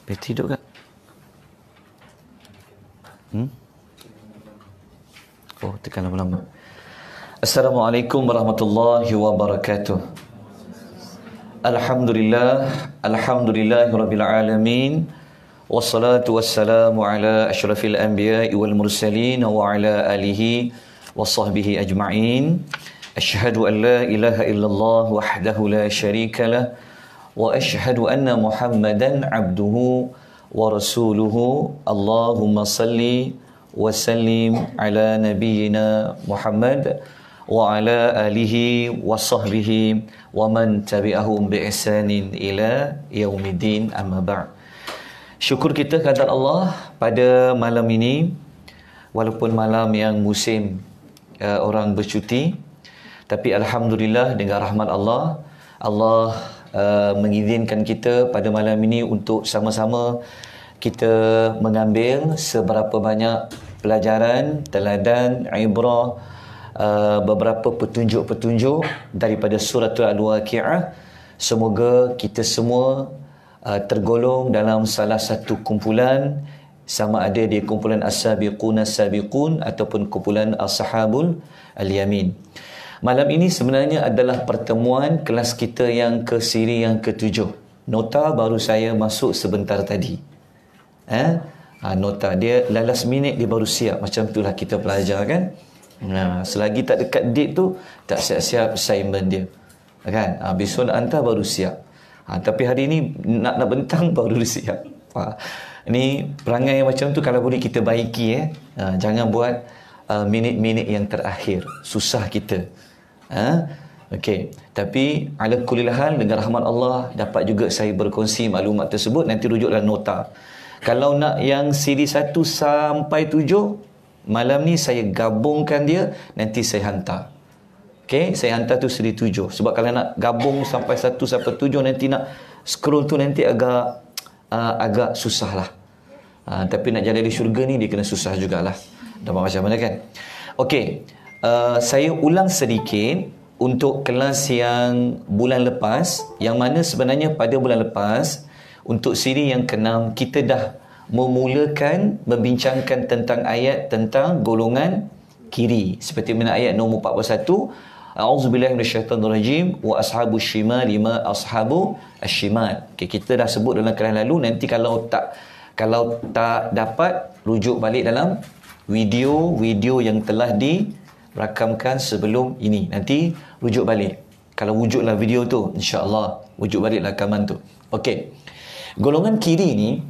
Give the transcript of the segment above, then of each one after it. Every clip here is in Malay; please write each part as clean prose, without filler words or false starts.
Bateri duduk tak? Oh, tekan lama-lama. Assalamualaikum warahmatullahi wabarakatuh. Alhamdulillahirabbil alamin. Wassalatu wassalamu ala asyrafil anbiya'i wal mursalin wa ala alihi wa sahbihi ajma'in. Asyhadu an la ilaha illallah wahdahu la syarika lah wa asyhadu anna Muhammadan abduhu wa rasuluhu. Allahumma salli wa sallim ala nabiyyina Muhammad wa ala alihi wa sahbihi wa man tabi'ahum bi ihsanin ila yaumiddin, amma ba'd. Syukur kita kepada Allah pada malam ini, walaupun malam yang musim orang bercuti, tapi alhamdulillah dengan rahmat Allah, Allah mengizinkan kita pada malam ini untuk sama-sama kita mengambil seberapa banyak pelajaran, teladan, ibrah, beberapa petunjuk-petunjuk daripada surah Al-Waqi'ah. Semoga kita semua tergolong dalam salah satu kumpulan, sama ada di kumpulan As-Sabiqun As-Sabiqun ataupun kumpulan Ashabul Al-Yamin. Malam ini sebenarnya adalah pertemuan kelas kita yang ke siri yang ke-7. Nota baru saya masuk sebentar tadi. Nota dia last minute dia baru siap. Macam itulah kita belajar kan. Selagi tak dekat date tu, tak siap-siap assignment dia kan. Besok nak hantar baru siap. Tapi hari ni nak bentang baru siap. Ini perangai yang macam tu kalau boleh kita baiki. Jangan buat minit-minit yang terakhir. Susah kita. Okey. Tapi ala kulli hal dengan rahmat Allah dapat juga saya berkongsi maklumat tersebut. Nanti rujuklah nota. Kalau nak yang siri 1 sampai 7, malam ni saya gabungkan dia, nanti saya hantar. Okey, saya hantar tu siri 7. Sebab kalau nak gabung sampai 1 sampai 7, nanti nak scroll tu nanti agak susah lah. Tapi nak jalan di syurga ni dia kena susah jugalah. Dapat macam mana kan? Okey, saya ulang sedikit untuk kelas yang bulan lepas, yang mana sebenarnya pada bulan lepas untuk siri yang ke-6 kita dah memulakan membincangkan tentang ayat tentang golongan kiri, seperti mana ayat nombor 41, a'udzubillahi minasyaitonirrajim wa ashabus shimali ma ashabu asy-syimal. Okay, kita dah sebut dalam kelas lalu. Nanti kalau tak dapat, rujuk balik dalam video yang telah dirakamkan sebelum ini. Nanti rujuk balik. Kalau wujudlah video tu, insya-Allah wujud balik rakaman tu. Okey. Golongan kiri ni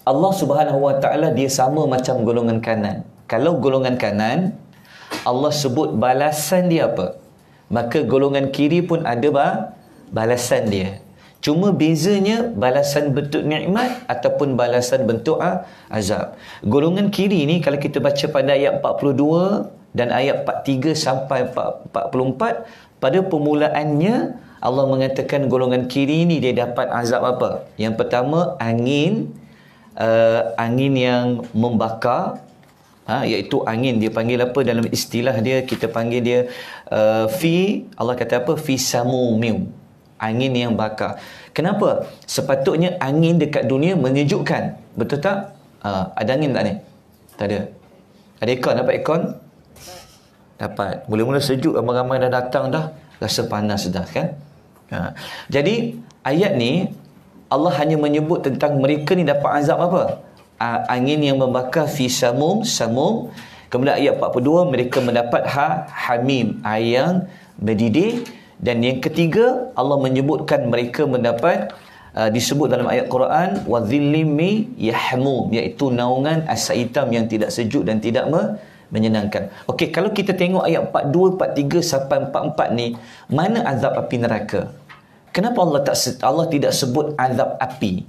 Allah Subhanahu Wa Taala dia sama macam golongan kanan. Kalau golongan kanan Allah sebut balasan dia apa, maka golongan kiri pun ada balasan dia. Cuma bezanya balasan bentuk nikmat ataupun balasan bentuk azab. Golongan kiri ni kalau kita baca pada ayat 42 dan ayat 43 sampai 44, pada permulaannya Allah mengatakan golongan kiri ni dia dapat azab apa? Yang pertama, angin yang membakar, iaitu angin dia panggil apa dalam istilah dia, kita panggil dia Allah kata apa? Fi samumim, angin yang bakar. Kenapa? Sepatutnya angin dekat dunia menyejukkan, betul tak? Ada angin tak ni? Tak ada. Ada aircon? Dapat aircon? Dapat. Mula-mula sejuk, ramai-ramai dah datang dah, rasa panas dah kan. Jadi ayat ni Allah hanya menyebut tentang mereka ni dapat azab apa? Angin yang membakar, fi samum. Kemudian ayat 42 mereka mendapat hamim, air yang mendidih. Dan yang ketiga Allah menyebutkan mereka mendapat disebut dalam ayat Quran wa dhillim yahmum, iaitu naungan asap hitam yang tidak sejuk dan tidak menyenangkan. Okey, kalau kita tengok ayat 42, 43 sampai 44 ni, mana azab api neraka? Kenapa Allah tidak sebut azab api?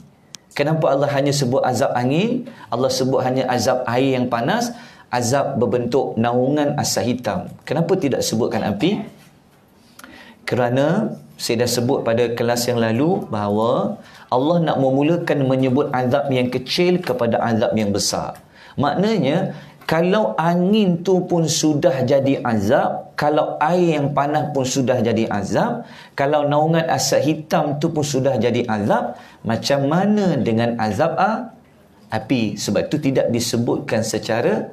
Kenapa Allah hanya sebut azab angin? Allah sebut hanya azab air yang panas, azab berbentuk naungan asap hitam. Kenapa tidak sebutkan api? Kerana saya dah sebut pada kelas yang lalu bahawa Allah nak memulakan menyebut azab yang kecil kepada azab yang besar. Maknanya Kalau angin tu pun sudah jadi azab, kalau air yang panas pun sudah jadi azab, kalau naungan asap hitam tu pun sudah jadi azab, macam mana dengan azab api? Sebab itu tidak disebutkan secara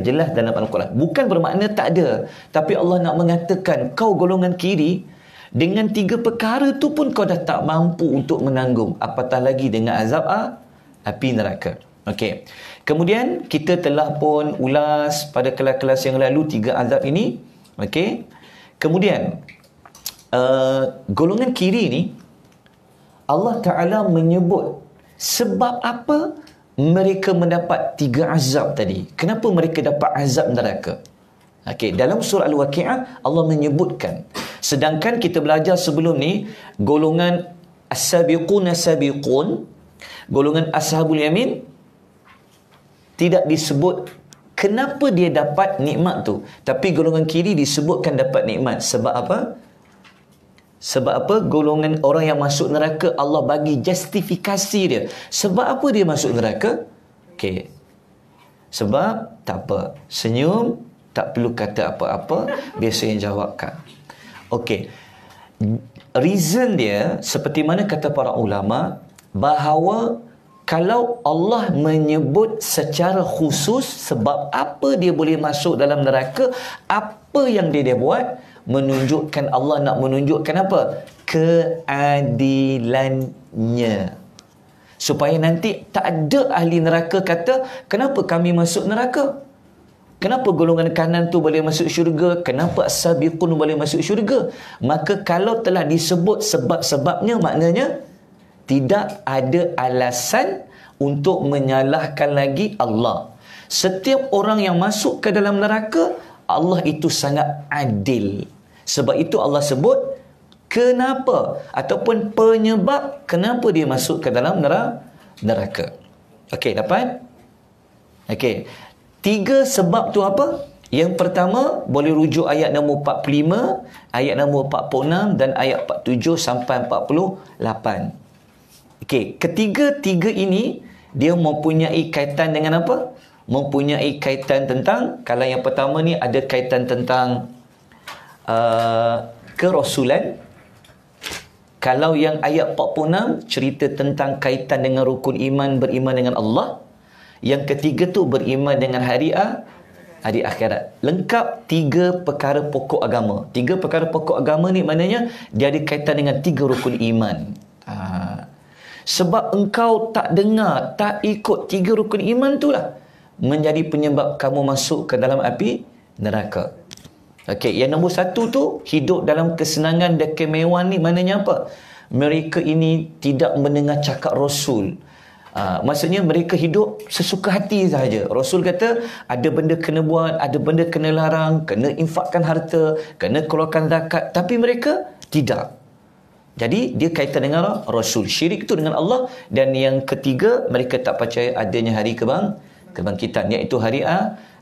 jelas dalam Al-Quran. Bukan bermakna tak ada, tapi Allah nak mengatakan kau golongan kiri, dengan 3 perkara tu pun kau dah tak mampu untuk menanggung, apatah lagi dengan azab api neraka. Okey. Kemudian kita telah pun ulas pada kelas-kelas yang lalu 3 azab ini. Okey. Kemudian golongan kiri ni Allah Ta'ala menyebut sebab apa mereka mendapat 3 azab tadi. Kenapa mereka dapat azab neraka? Okey, dalam surah Al-Waqi'ah Allah menyebutkan. Sedangkan kita belajar sebelum ni golongan as-sabiqun as-sabiqun, golongan ashabul yamin tidak disebut kenapa dia dapat nikmat tu, tapi golongan kiri disebutkan dapat nikmat. Sebab apa? Sebab apa? Golongan orang yang masuk neraka Allah bagi justifikasi dia. Sebab apa dia masuk neraka? Okey. Sebab tak apa, senyum, tak perlu kata apa-apa, biasanya jawabkan. Okey. Reason dia seperti mana kata para ulama, bahawa kalau Allah menyebut secara khusus sebab apa dia boleh masuk dalam neraka, apa yang dia buat, menunjukkan Allah nak menunjukkan apa? Keadilannya. Supaya nanti tak ada ahli neraka kata, kenapa kami masuk neraka? Kenapa golongan kanan tu boleh masuk syurga? Kenapa as-sabiqun boleh masuk syurga? Maka kalau telah disebut sebab-sebabnya, maknanya tidak ada alasan untuk menyalahkan lagi Allah. Setiap orang yang masuk ke dalam neraka, Allah itu sangat adil. Sebab itu Allah sebut kenapa ataupun penyebab kenapa dia masuk ke dalam neraka. Okey, dapat? Okey. 3 sebab tu apa? Yang pertama, boleh rujuk ayat nombor 45, ayat nombor 46 dan ayat 47 sampai 48. Okey, ketiga-tiga ini dia mempunyai kaitan dengan apa? Mempunyai kaitan tentang, kalau yang pertama ni ada kaitan tentang kerasulan. Kalau yang ayat 46 cerita tentang kaitan dengan rukun iman, beriman dengan Allah. Yang ketiga tu beriman dengan hari akhirat. Lengkap 3 perkara pokok agama. 3 perkara pokok agama ni maknanya dia ada kaitan dengan 3 rukun iman. Sebab engkau tak dengar, tak ikut 3 rukun iman tu lah menjadi penyebab kamu masuk ke dalam api neraka. Okey, yang nombor 1 tu, hidup dalam kesenangan dan kemewahan ni maknanya apa? Mereka ini tidak mendengar cakap Rasul. Maksudnya mereka hidup sesuka hati sahaja. Rasul kata ada benda kena buat, ada benda kena larang, kena infakkan harta, kena keluarkan zakat, tapi mereka tidak. Jadi dia kaitan dengan Rasul. Syirik itu dengan Allah. Dan yang ketiga, mereka tak percaya adanya hari kebangkitan, iaitu hari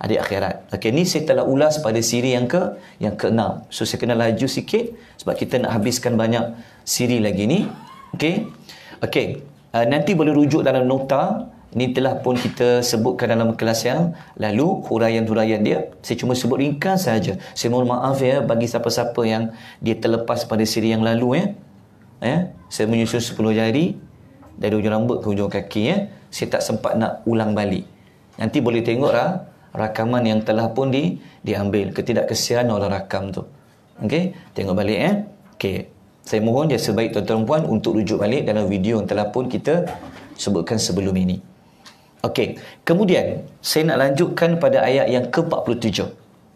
akhirat. Okey, ni saya telah ulas pada siri yang ke-6. So saya kena laju sikit sebab kita nak habiskan banyak siri lagi ni. Okey. Okey. Nanti boleh rujuk dalam nota. Ni telah pun kita sebutkan dalam kelas yang lalu, huraian-huraian dia. Saya cuma sebut ringkas saja. Saya mohon maaf ya bagi siapa-siapa yang dia terlepas pada siri yang lalu saya menyusun 10 jari dari ujung rambut ke ujung kaki Saya tak sempat nak ulang balik. Nanti boleh tengok rakaman yang telah pun diambil. Ketidakkesian orang rakam tu. Okey, tengok balik Okey. Saya mohon dia sebaik tuan-tuan puan untuk rujuk balik dalam video yang telah pun kita sebutkan sebelum ini. Okey, kemudian saya nak lanjutkan pada ayat yang ke-47.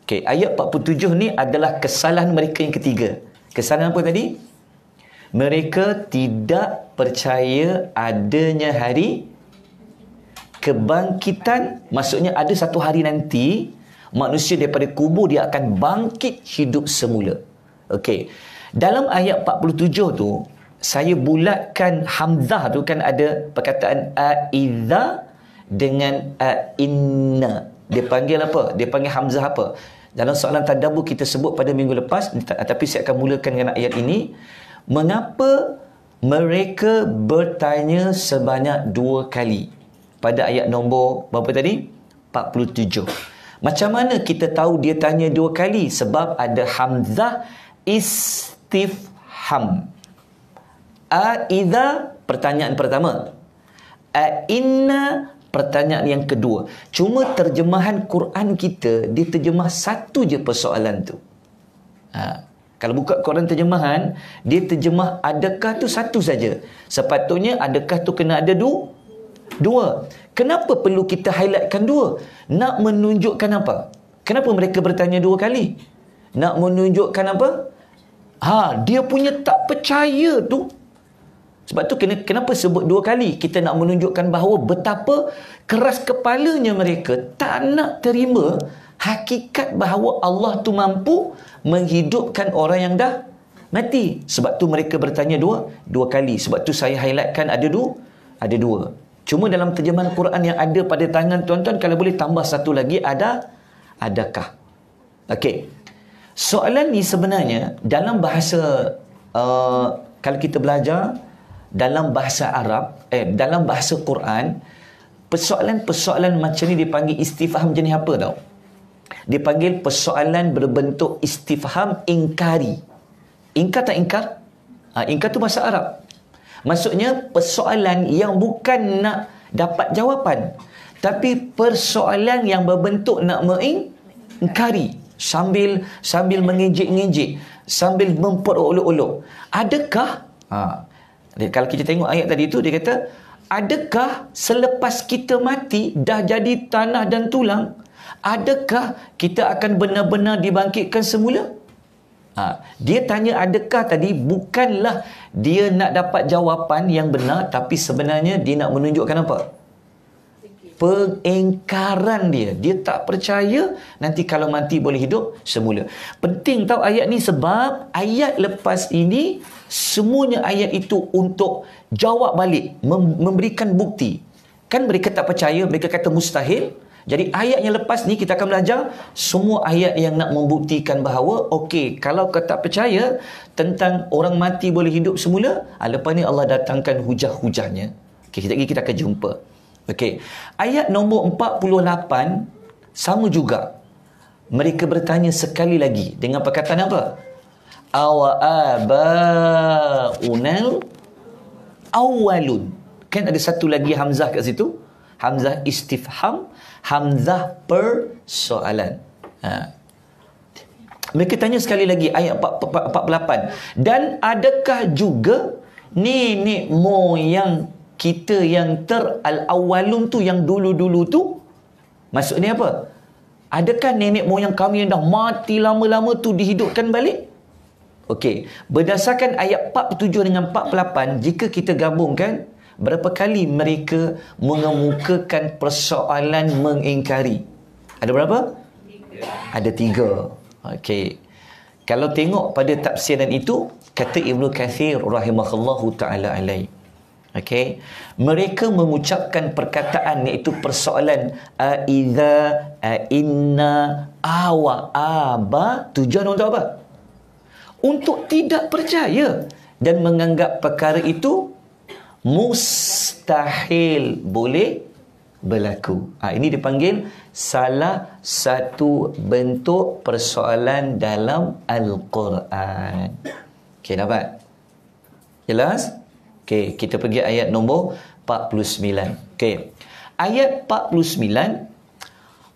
Okey, ayat 47 ni adalah kesalahan mereka yang ketiga. Kesalahan apa tadi? Mereka tidak percaya adanya hari kebangkitan. Maksudnya ada satu hari nanti manusia daripada kubur dia akan bangkit hidup semula. Okey. Dalam ayat 47 tu saya bulatkan hamzah tu kan ada perkataan aiza dengan inna. Dia panggil apa? Dia panggil hamzah apa? Dalam soalan tadabbur kita sebut pada minggu lepas, tapi saya akan mulakan dengan ayat ini. Mengapa mereka bertanya sebanyak 2 kali? Pada ayat nombor berapa tadi? 47. Macam mana kita tahu dia tanya 2 kali? Sebab ada hamzah istifham. Aidha, pertanyaan pertama. Inna, pertanyaan yang kedua. Cuma terjemahan Quran kita, dia terjemah satu je persoalan tu. Kalau buka Quran terjemahan, dia terjemah adakah tu satu saja. Sepatutnya adakah tu kena ada dua. Kenapa perlu kita highlightkan 2? Nak menunjukkan apa? Kenapa mereka bertanya 2 kali? Nak menunjukkan apa? Dia punya tak percaya tu. Sebab tu kenapa sebut 2 kali? Kita nak menunjukkan bahawa betapa keras kepalanya mereka tak nak terima hakikat bahawa Allah tu mampu menghidupkan orang yang dah mati. Sebab tu mereka bertanya dua kali. Sebab tu saya highlightkan ada dua. Cuma dalam terjemahan Quran yang ada pada tangan tuan-tuan, kalau boleh tambah satu lagi, adakah. Okey. Soalan ni sebenarnya dalam bahasa kalau kita belajar dalam bahasa Arab, dalam bahasa Quran, persoalan-persoalan macam ni dipanggil istifham jenis apa tau? Dipanggil persoalan berbentuk istifham ingkari. Ingkar tak ingkar? Ingkar tu bahasa Arab. Maksudnya persoalan yang bukan nak dapat jawapan, tapi persoalan yang berbentuk nak mengingkari, sambil mengejek-ngejek, sambil memperolok-olok. Adakah kalau kita tengok ayat tadi tu, dia kata, adakah selepas kita mati dah jadi tanah dan tulang, adakah kita akan benar-benar dibangkitkan semula? Dia tanya adakah tadi bukanlah dia nak dapat jawapan yang benar, tapi sebenarnya dia nak menunjukkan apa? Pengingkaran dia. Dia tak percaya nanti kalau mati boleh hidup semula. Penting tahu ayat ni sebab ayat lepas ini semuanya ayat itu untuk jawab balik, memberikan bukti. Kan mereka tak percaya, mereka kata mustahil. Jadi ayat yang lepas ni kita akan belajar semua ayat yang nak membuktikan bahawa okey, kalau kau tak percaya tentang orang mati boleh hidup semula, lepas ni Allah datangkan hujah-hujahnya. Okey, sekejap lagi kita akan jumpa. Okey, ayat nombor 48 sama juga. Mereka bertanya sekali lagi dengan perkataan apa? Awa abaunal awwalun. Kan ada satu lagi hamzah kat situ. Hamzah istifham, hamzah persoalan. Mereka tanya sekali lagi ayat 48. Dan adakah juga nenek moyang kita yang al-awwalun tu, yang dulu-dulu tu, maksudnya apa? Adakah nenek moyang kami yang dah mati lama-lama tu dihidupkan balik? Okey, berdasarkan ayat 47 dengan 48, jika kita gabungkan, berapa kali mereka mengemukakan persoalan mengingkari? Ada berapa? 3. Ada 3. Okey. Kalau tengok pada tafsiran itu, kata Ibnu Kathir rahimahullahu ta'ala alaih. Okey. Mereka mengucapkan perkataan iaitu persoalan aiza, inna, awa, aba. Tujuan untuk apa? Untuk tidak percaya dan menganggap perkara itu mustahil boleh berlaku. Ini dipanggil salah satu bentuk persoalan dalam Al-Quran. Okey, dapat? Jelas? Okey, kita pergi ayat nombor 49. Okey. Ayat 49,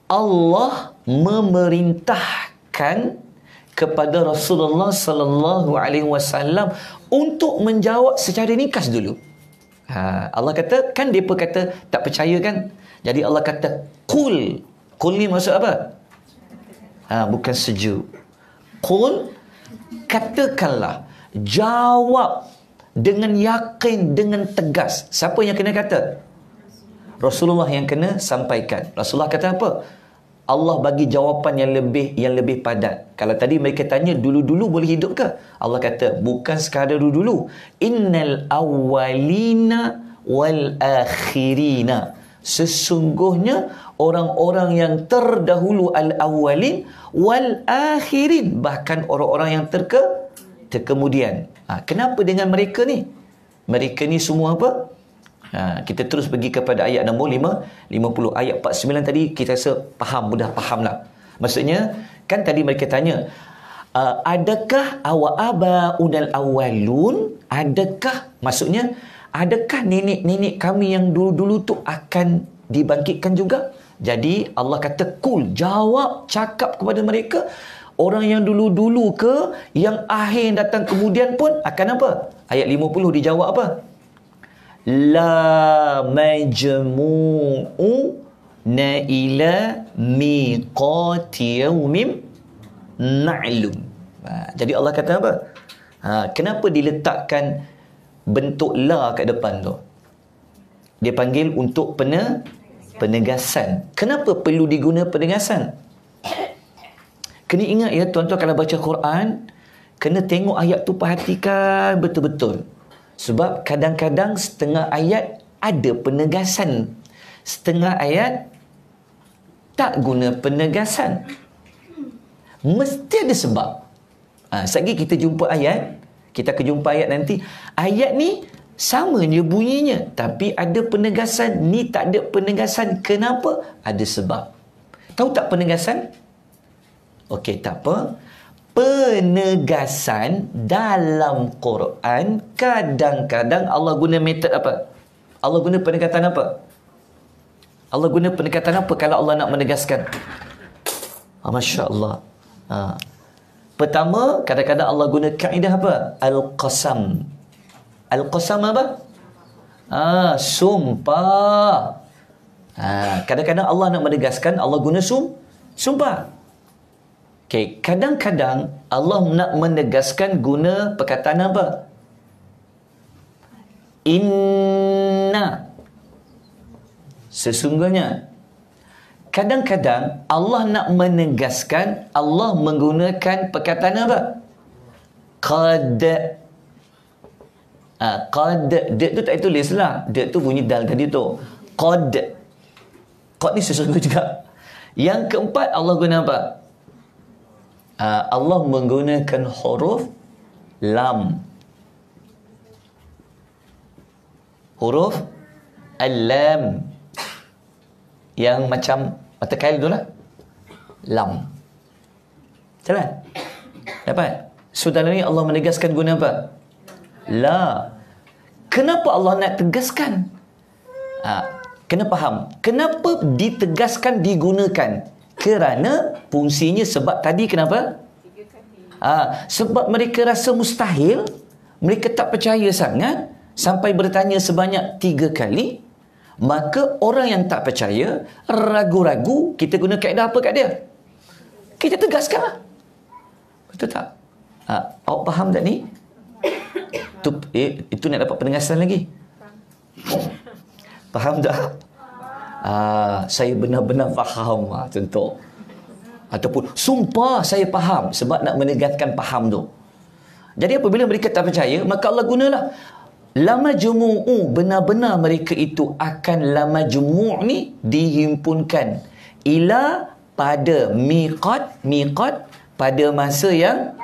Allah memerintahkan kepada Rasulullah sallallahu alaihi wasallam untuk menjawab secara ringkas dulu. Allah kata, kan mereka kata tak percaya kan? Jadi Allah kata qul. Qul ni maksud apa? Bukan sejuk. Qul, katakanlah, jawab dengan yakin, dengan tegas. Siapa yang kena kata? Rasulullah yang kena sampaikan. Rasulullah kata apa? Allah bagi jawapan yang lebih padat. Kalau tadi mereka tanya dulu-dulu boleh hidup ke? Allah kata bukan sekadar dulu-dulu. Innal awwalina wal akhirina. Sesungguhnya orang-orang yang terdahulu al-awwalin wal akhirin, bahkan orang-orang yang terkemudian. Kenapa dengan mereka ni? Mereka ni semua apa? Kita terus pergi kepada ayat nombor 50. Ayat 49 tadi kita rasa mudah faham lah. Maksudnya, kan tadi mereka tanya, adakah abaunal awalun? Maksudnya, adakah nenek-nenek kami yang dulu-dulu tu akan dibangkitkan juga? Jadi Allah kata, cakap kepada mereka, orang yang dulu-dulu ke, yang akhir datang kemudian pun akan apa? Ayat 50 dijawab apa? La majmu'u na ila miqati yawmim ma'lum. Jadi Allah kata apa? Kenapa diletakkan bentuk la kat depan tu? Dia panggil untuk penegasan. Kenapa perlu diguna penegasan? Kena ingat ya tuan-tuan, kalau baca Quran, kena tengok ayat tu, perhatikan betul-betul. Sebab kadang-kadang setengah ayat ada penegasan, setengah ayat tak guna penegasan. Mesti ada sebab. Sekali kita jumpa ayat, kita akan jumpa ayat nanti, ayat ni sama je bunyinya, tapi ada penegasan, ni tak ada penegasan. Kenapa? Ada sebab. Tahu tak penegasan? Okey, tak apa. Penegasan dalam Quran, kadang-kadang Allah guna metod apa? Allah guna pendekatan apa? Allah guna pendekatan apa kalau Allah nak menegaskan? Masya Allah. Pertama, kadang-kadang Allah guna kaedah apa? Al-Qasam. Al-Qasam apa? Sumpah. Kadang-kadang Allah nak menegaskan, Allah guna sumpah. Okay, kadang-kadang Allah nak menegaskan guna perkataan apa? Inna. Sesungguhnya. Kadang-kadang Allah nak menegaskan, Allah menggunakan perkataan apa? Qad. Qad. Dia tu tak tulis lah. Dia tu bunyi dal tadi tu. Qad. Qad ni sesungguhnya juga. Yang keempat, Allah guna apa? Allah menggunakan huruf lam. Huruf al-lam. Yang macam mata kail tu lah. Lam. Jalan? Dapat? So dalam ni Allah menegaskan guna apa? La. Kenapa Allah nak tegaskan? Kena faham. Kenapa ditegaskan, digunakan? Kerana fungsinya, sebab tadi kenapa? Sebab mereka rasa mustahil, mereka tak percaya sangat, sampai bertanya sebanyak 3 kali. Maka orang yang tak percaya, ragu-ragu, kita guna kaedah apa kat dia? Kita tegaskan lah. Betul tak? Awak faham tak ni? Itu nak dapat penegasan lagi. Faham tak? Saya benar-benar faham, contoh. Ataupun sumpah saya faham, sebab nak menegaskan faham tu. Jadi apabila mereka tak percaya, maka Allah gunalah lama jumu'u, benar-benar mereka itu akan lama jumu' ni dihimpunkan ila, pada miqat pada masa yang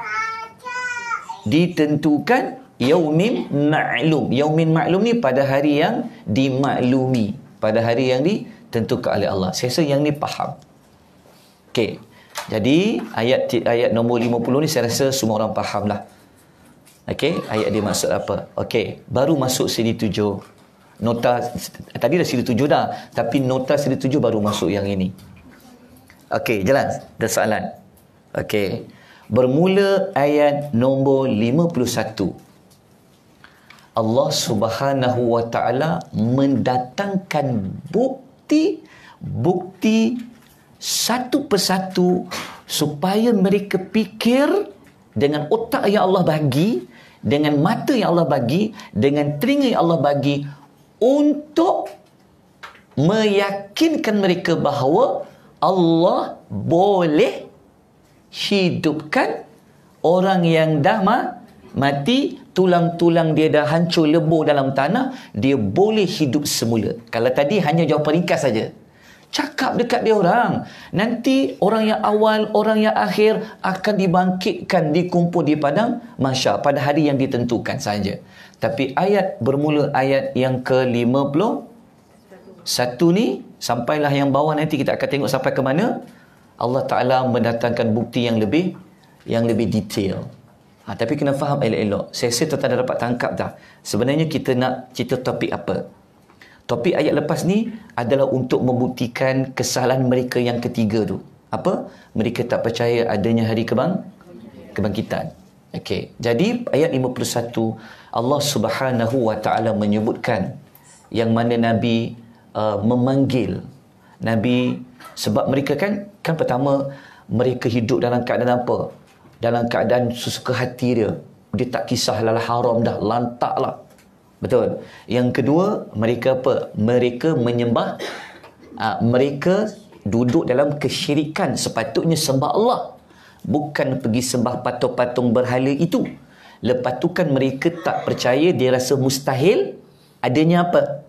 ditentukan, yaumin ma'lum. Yaumin ma'lum ni pada hari yang dimaklumi, pada hari yang ditentukan oleh Allah. Saya rasa yang ni faham. Okey. Jadi ayat nombor 50 ni saya rasa semua orang faham lah. Okey, ayat dia maksud apa? Okey, baru masuk siri 7. Nota tadi dah siri 7 dah, tapi nota siri 7 baru masuk yang ini. Okey, jalan. Ada soalan. Okey. Bermula ayat nombor 51. Allah Subhanahu wa taala mendatangkan bukti satu persatu supaya mereka fikir dengan otak yang Allah bagi, dengan mata yang Allah bagi, dengan telinga yang Allah bagi, untuk meyakinkan mereka bahawa Allah boleh hidupkan orang yang dah mati, tulang-tulang dia dah hancur lebur dalam tanah, dia boleh hidup semula. Kalau tadi hanya jawapan ringkas saja. Cakap dekat dia orang. Nanti orang yang awal, orang yang akhir akan dibangkitkan, dikumpul di padang mahsyar pada hari yang ditentukan saja. Tapi ayat bermula ayat yang ke-51 ni, sampailah yang bawah nanti kita akan tengok sampai ke mana. Allah Ta'ala mendatangkan bukti yang lebih detail. Tapi kena faham elok-elok. Saya rasa tuan-tuan dah dapat tangkap dah. Sebenarnya kita nak cerita topik apa? Topik ayat lepas ni adalah untuk membuktikan kesalahan mereka yang ketiga tu. Apa? Mereka tak percaya adanya hari kebangkitan. Okey. Jadi ayat 51 Allah Subhanahu wa taala menyebutkan yang mana Nabi memanggil Nabi, sebab mereka kan pertama mereka hidup dalam keadaan apa? Dalam keadaan sesuka hati dia. Dia tak kisah halal haram dah, lantak lah. Betul. Yang kedua, mereka apa? Mereka menyembah, mereka duduk dalam kesyirikan. Sepatutnya sembah Allah, bukan pergi sembah patung-patung berhala itu. Lepas tu kan mereka tak percaya, dia rasa mustahil adanya apa?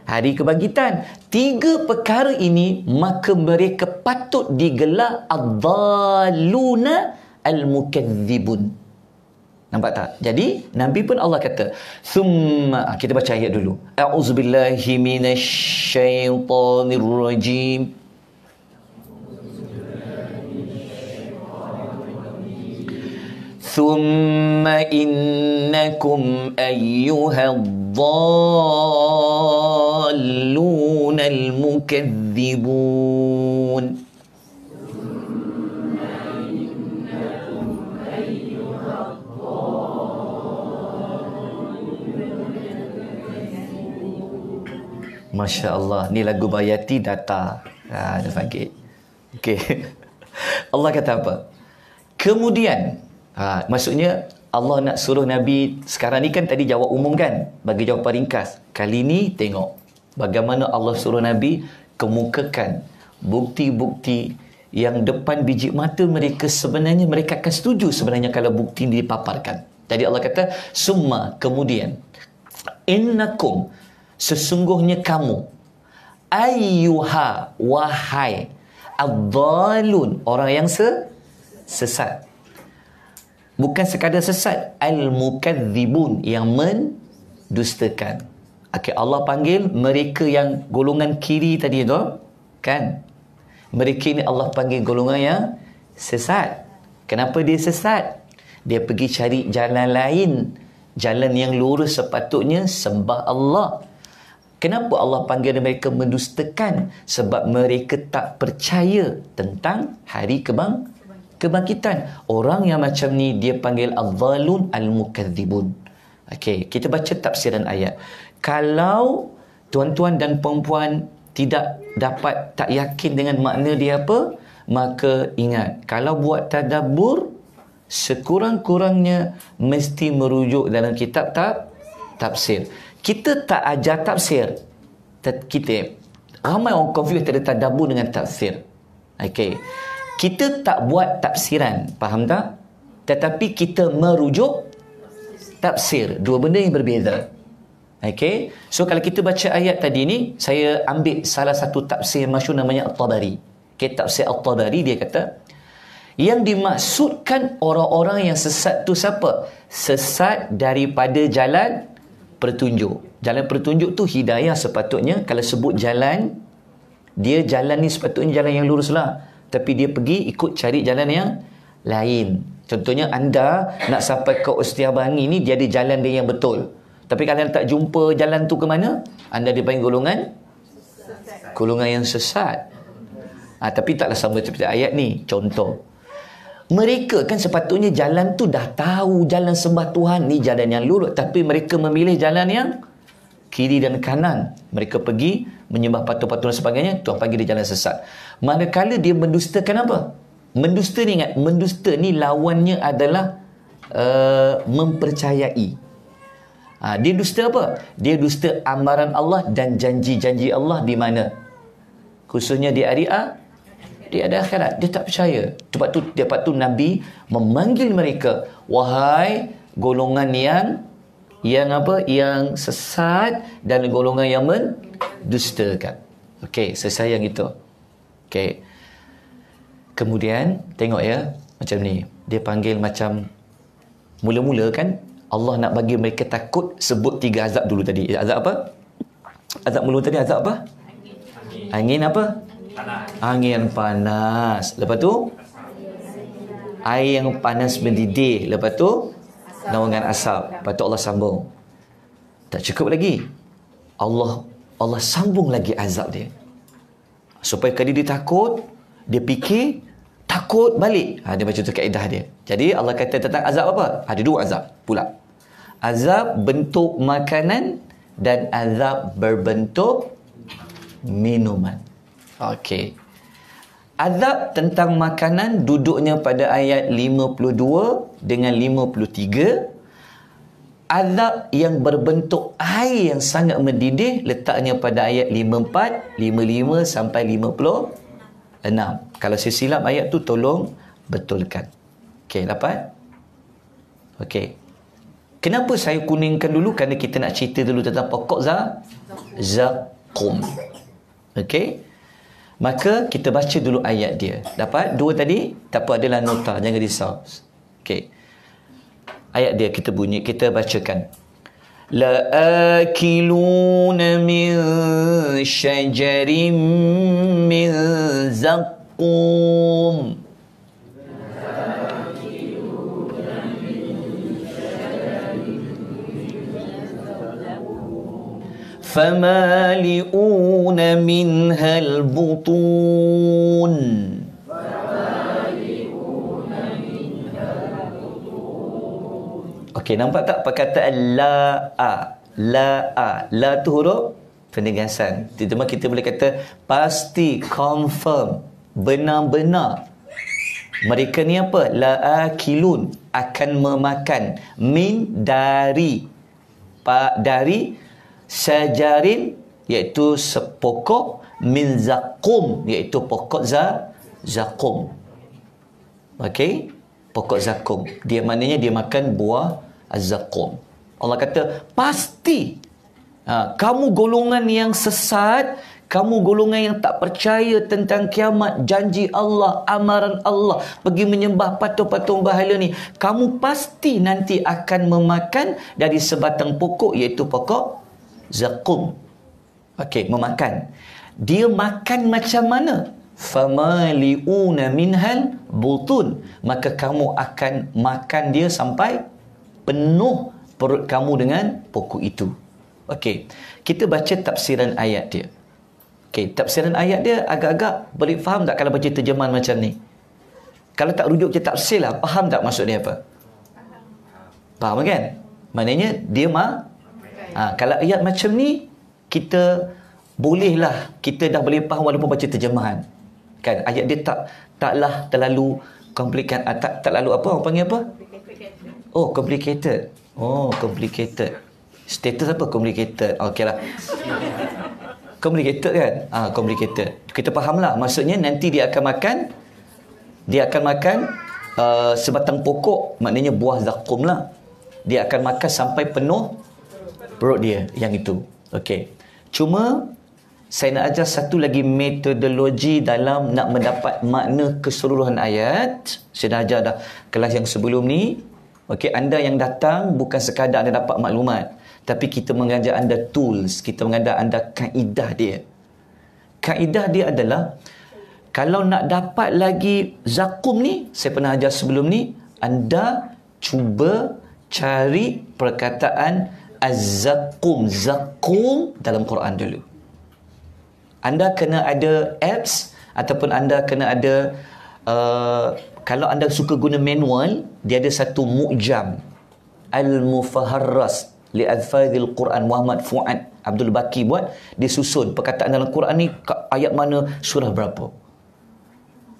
Hari kebangkitan. 3 perkara ini maka mereka patut digelar ad-dalluna al-mukadzibun. Nampak tak? Jadi Nabi pun Allah kata, "Thumma", kita baca ayat dulu. A'udzubillahi minasyaitonirrajim. "Thumma innakum ayyuhadh-dhallunal mukadzibun." Masya Allah, ni lagu Bayati Data. Dia panggil. Okey. Allah kata apa? Kemudian, maksudnya Allah nak suruh Nabi, sekarang ni kan tadi jawab umum kan? Bagi jawapan ringkas. Kali ni tengok bagaimana Allah suruh Nabi kemukakan bukti-bukti yang depan biji mata mereka, sebenarnya mereka akan setuju sebenarnya kalau bukti ini dipaparkan. Tadi Allah kata, summa, kemudian, innakum, sesungguhnya kamu, ayyuha, wahai, ad-dhalun, orang yang sesat. Bukan sekadar sesat, al-mukadzibun, yang mendustakan. Okay, Allah panggil mereka yang golongan kiri tadi tu, kan? Mereka ni Allah panggil golongan yang sesat. Kenapa dia sesat? Dia pergi cari jalan lain, jalan yang lurus sepatutnya sembah Allah. Kenapa Allah panggil mereka mendustakan? Sebab mereka tak percaya tentang hari kebangkitan. Orang yang macam ni dia panggil al-dhalun al-mukadzibun. Okey, kita baca tafsiran ayat. Kalau tuan-tuan dan puan-puan tak yakin dengan makna dia apa, maka ingat, kalau buat tadabbur, sekurang-kurangnya mesti merujuk dalam kitab tafsir. Kita tak ajar tafsir. Ramai orang confuse antara tadabbur dengan tafsir. Okey. Kita tak buat tafsiran, faham tak? Tetapi kita merujuk tafsir. Dua benda yang berbeza. Okey. So kalau kita baca ayat tadi ni, saya ambil salah satu tafsir masyhur namanya At-Tabari. Okay, tafsir At-Tabari dia kata, yang dimaksudkan orang-orang yang sesat tu siapa? Sesat daripada jalan petunjuk. Jalan petunjuk tu hidayah sepatutnya. Kalau sebut jalan, dia jalan ni sepatutnya jalan yang lurus lah. Tapi dia pergi ikut cari jalan yang lain. Contohnya anda nak sampai ke Ustiabangi ni, dia ada jalan dia yang betul. Tapi kalau anda tak jumpa jalan tu ke mana, anda dipanggil golongan yang sesat. Tapi taklah sama seperti ayat ni. Contoh, mereka kan sepatutnya jalan tu dah tahu jalan sembah Tuhan ni jalan yang lurus, tapi mereka memilih jalan yang kiri dan kanan. Mereka pergi menyembah patung-patung dan sebagainya. Tuhan panggil dia jalan sesat. Manakala dia mendustakan apa? Mendusta ni, ingat, mendusta ni lawannya adalah mempercayai. Dia dusta apa? Dia dusta amaran Allah dan janji-janji Allah di mana? Khususnya di hari di ada akhirat. Dia tak percaya. Lepas tu Nabi memanggil mereka, wahai golongan yang apa? Yang sesat dan golongan yang mendustakan. Okey, selesai yang itu. Okey. Kemudian tengok ya, macam ni. Dia panggil macam mula-mula kan Allah nak bagi mereka takut, sebut 3 azab dulu tadi. Azab apa? Azab mula tadi azab apa? Angin apa? Panas. Angin panas. Lepas tu air yang panas mendidih. Lepas tu naungan asap. Lepas tu Allah sambung. Tak cukup lagi. Allah sambung lagi azab dia. Supaya kalau dia takut, dia fikir, takut balik. Dia baca tu kaedah dia. Jadi Allah kata tentang azab apa? Ada 2 azab pula. Azab bentuk makanan dan azab berbentuk minuman. Okey. Azab tentang makanan duduknya pada ayat 52 dengan 53. Azab yang berbentuk air yang sangat mendidih letaknya pada ayat 54, 55 sampai 56. Kalau saya silap ayat tu tolong betulkan. Okey, dapat? Okey. Kenapa saya kuningkan dulu? Kerana kita nak cerita dulu tentang pokok zakum. Okey. Maka kita baca dulu ayat dia. Dapat? 2 tadi? Tak apa, adalah nota. Jangan risau. Okey. Ayat dia kita bunyi, kita bacakan. La'akiluna min syajarin min zakum. فَمَالِئُونَ مِنْهَا الْبُطُونَ. Okey, nampak tak perkataan la'a? La tu huruf penegasan. Cuma kita boleh kata pasti, confirm, benar-benar. Mereka ni apa? La'akilun, akan memakan. Min, dari sajarin, iaitu pokok, min zakum, iaitu pokok zakum. Okey, pokok zakum. Dia maknanya dia makan buah zakum. Allah kata pasti kamu golongan yang sesat, kamu golongan yang tak percaya tentang kiamat, janji Allah, amaran Allah, pergi menyembah patung-patung berhala ni, kamu pasti nanti akan memakan dari sebatang pokok, iaitu pokok zakum. Okey, memakan. Dia makan macam mana? Famali'una minhal butun. Maka kamu akan makan dia sampai penuh perut kamu dengan pokok itu. Okey, kita baca tafsiran ayat dia. Okey, tafsiran ayat dia agak-agak boleh faham tak kalau baca terjemahan macam ni? Kalau tak rujuk je tafsir lah, faham tak maksud dia apa? Faham kan? Maknanya dia kalau ayat macam ni, kita bolehlah, kita dah boleh faham walaupun baca terjemahan. Kan ayat dia taklah terlalu complicated, tak lalu apa orang panggil apa? Complicated. Complicated. Status apa? Complicated. Okeylah. Complicated kan? Complicated. Kita fahamlah. Maksudnya nanti dia akan makan sebatang pokok, maknanya buah zakum lah. Dia akan makan sampai penuh perut dia yang itu. Okey. Cuma saya nak ajar satu lagi metodologi dalam nak mendapat makna keseluruhan ayat. Saya dah ajar dah kelas yang sebelum ni. Okey, anda yang datang bukan sekadar anda dapat maklumat, tapi kita mengajar anda tools, kita mengajar anda kaedah dia. Kaedah dia adalah kalau nak dapat lagi zakum ni, saya pernah ajar sebelum ni, anda cuba cari perkataan az-zakum, zakum dalam Quran dulu. Anda kena ada apps ataupun anda kena ada kalau anda suka guna manual, dia ada satu mu'jam al-mufaharras li adfadil Quran, Muhammad Fuad Abdul Baki buat, dia susun perkataan dalam Quran ni ayat mana, surah berapa.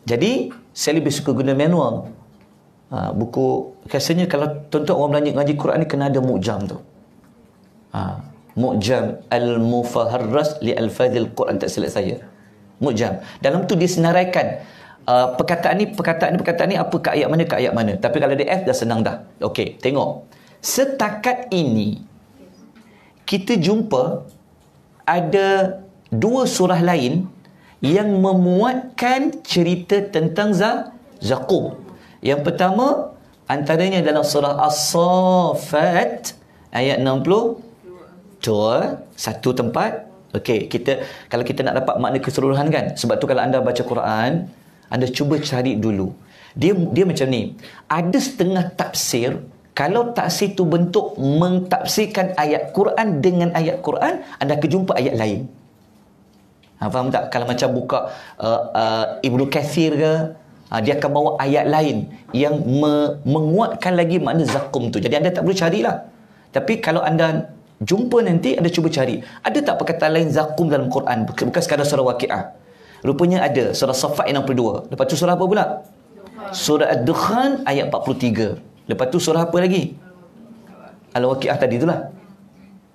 Jadi saya lebih suka guna manual. Buku rasanya kalau tuan-tuan orang belajar ngaji Quran ni kena ada mu'jam tu. Mu'jam al-mufaharras li alfadhil Quran, tak silap saya. Mu'jam. Dalam tu dia senaraikan perkataan ni apa ke ayat mana. Tapi kalau dia F dah senang dah. Okey, tengok. Setakat ini kita jumpa ada dua surah lain yang memuatkan cerita tentang Zakum. Yang pertama antaranya dalam surah As-Saffat ayat 62, satu tempat. Okey, kalau kita nak dapat makna keseluruhan kan. Sebab tu kalau anda baca Quran, anda cuba cari dulu. Dia macam ni. Ada setengah tafsir, kalau tafsir tu bentuk mentafsirkan ayat Quran dengan ayat Quran, anda akan jumpa ayat lain. Faham tak? Kalau macam buka Ibnu Kathir ke, dia akan bawa ayat lain yang menguatkan lagi makna Zakum tu. Jadi anda tak perlu carilah. Tapi kalau anda jumpa nanti, anda cuba cari. Ada tak perkataan lain Zakum dalam Quran? Bukan sekadar surah Waqi'ah. Rupanya ada. Surah Saffat ayat 62. Lepas tu surah apa pula? Surah Ad-Dukhan ayat 43. Lepas tu surah apa lagi? Al-Waqi'ah tadi itulah.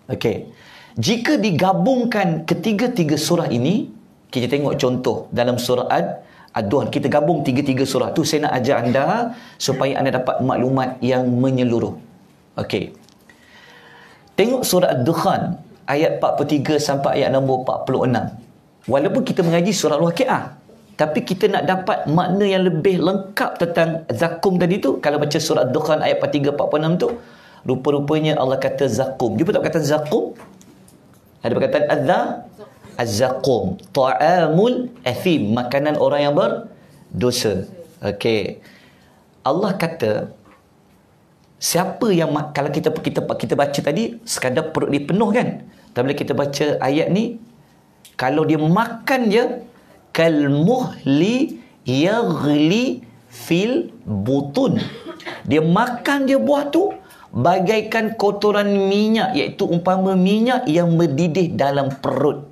Okey. Jika digabungkan ketiga-tiga surah ini, kita tengok contoh dalam surah Ad-Dukhan. Kita gabung tiga-tiga surah tu. Saya nak ajar anda supaya anda dapat maklumat yang menyeluruh. Okey. Tengok surah Ad-Dukhan ayat 43 sampai ayat nombor 46. Walaupun kita mengaji surah Al-Waqi'ah, tapi kita nak dapat makna yang lebih lengkap tentang Zakum tadi tu, kalau baca surah Ad-Dukhan ayat 43 46 tu, rupa-rupanya Allah kata Zakum. Jumpa tak perkataan Zakum? Ada perkataan Az-Zakum, ta'amul athim, makanan orang yang berdosa. Okey. Allah kata siapa yang kalau kita baca tadi sekadar perut dia penuh kan. Tapi bila kita baca ayat ni, kalau dia makan je, kal muhli yaghli fil butun. Dia makan je buah tu bagaikan kotoran minyak, iaitu umpama minyak yang mendidih dalam perut.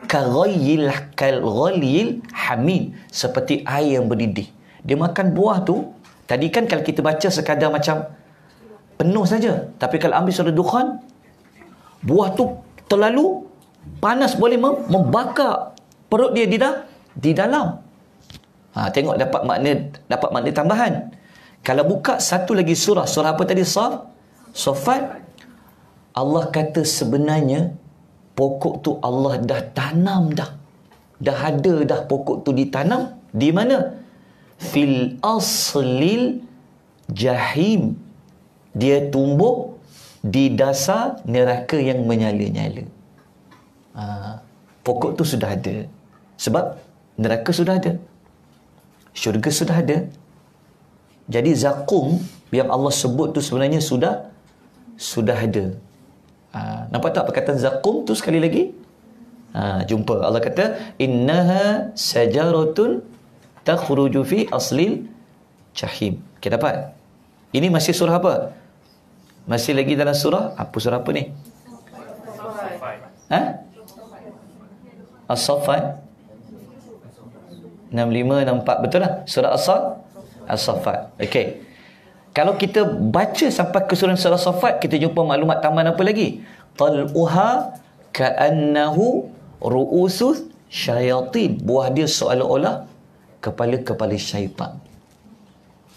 Kal ghalil hamid, seperti air yang mendidih. Dia makan buah tu. Tadi kan kalau kita baca sekadar macam penuh saja. Tapi kalau ambil surah Dukhan, buah tu terlalu panas, boleh membakar perut dia di dalam. Tengok dapat makna tambahan. Kalau buka satu lagi surah apa tadi? Saffat. Allah kata sebenarnya pokok tu Allah dah tanam dah. Dah ada dah pokok tu ditanam. Di mana? Fil aslil jahim. Dia tumbuh di dasar neraka yang menyala-nyala. Pokok tu sudah ada. Sebab neraka sudah ada, syurga sudah ada. Jadi Zakum yang Allah sebut tu sebenarnya sudah ada. Nampak tak perkataan Zakum tu sekali lagi? Jumpa Allah kata innaha sajaratun takhruju fi aslil jahim. Kita dapat. Ini masih surah apa? Masih lagi dalam surah apa ni? As-Saffat 65 64, betul lah? Surah As-Saffat. Okey. Kalau kita baca sampai keseluruhan surah As-Saffat, kita jumpa maklumat tambahan apa lagi? Tal'uha ka'annahu ru'usus syayatin. Buah dia seolah-olah kepala-kepala syaitan.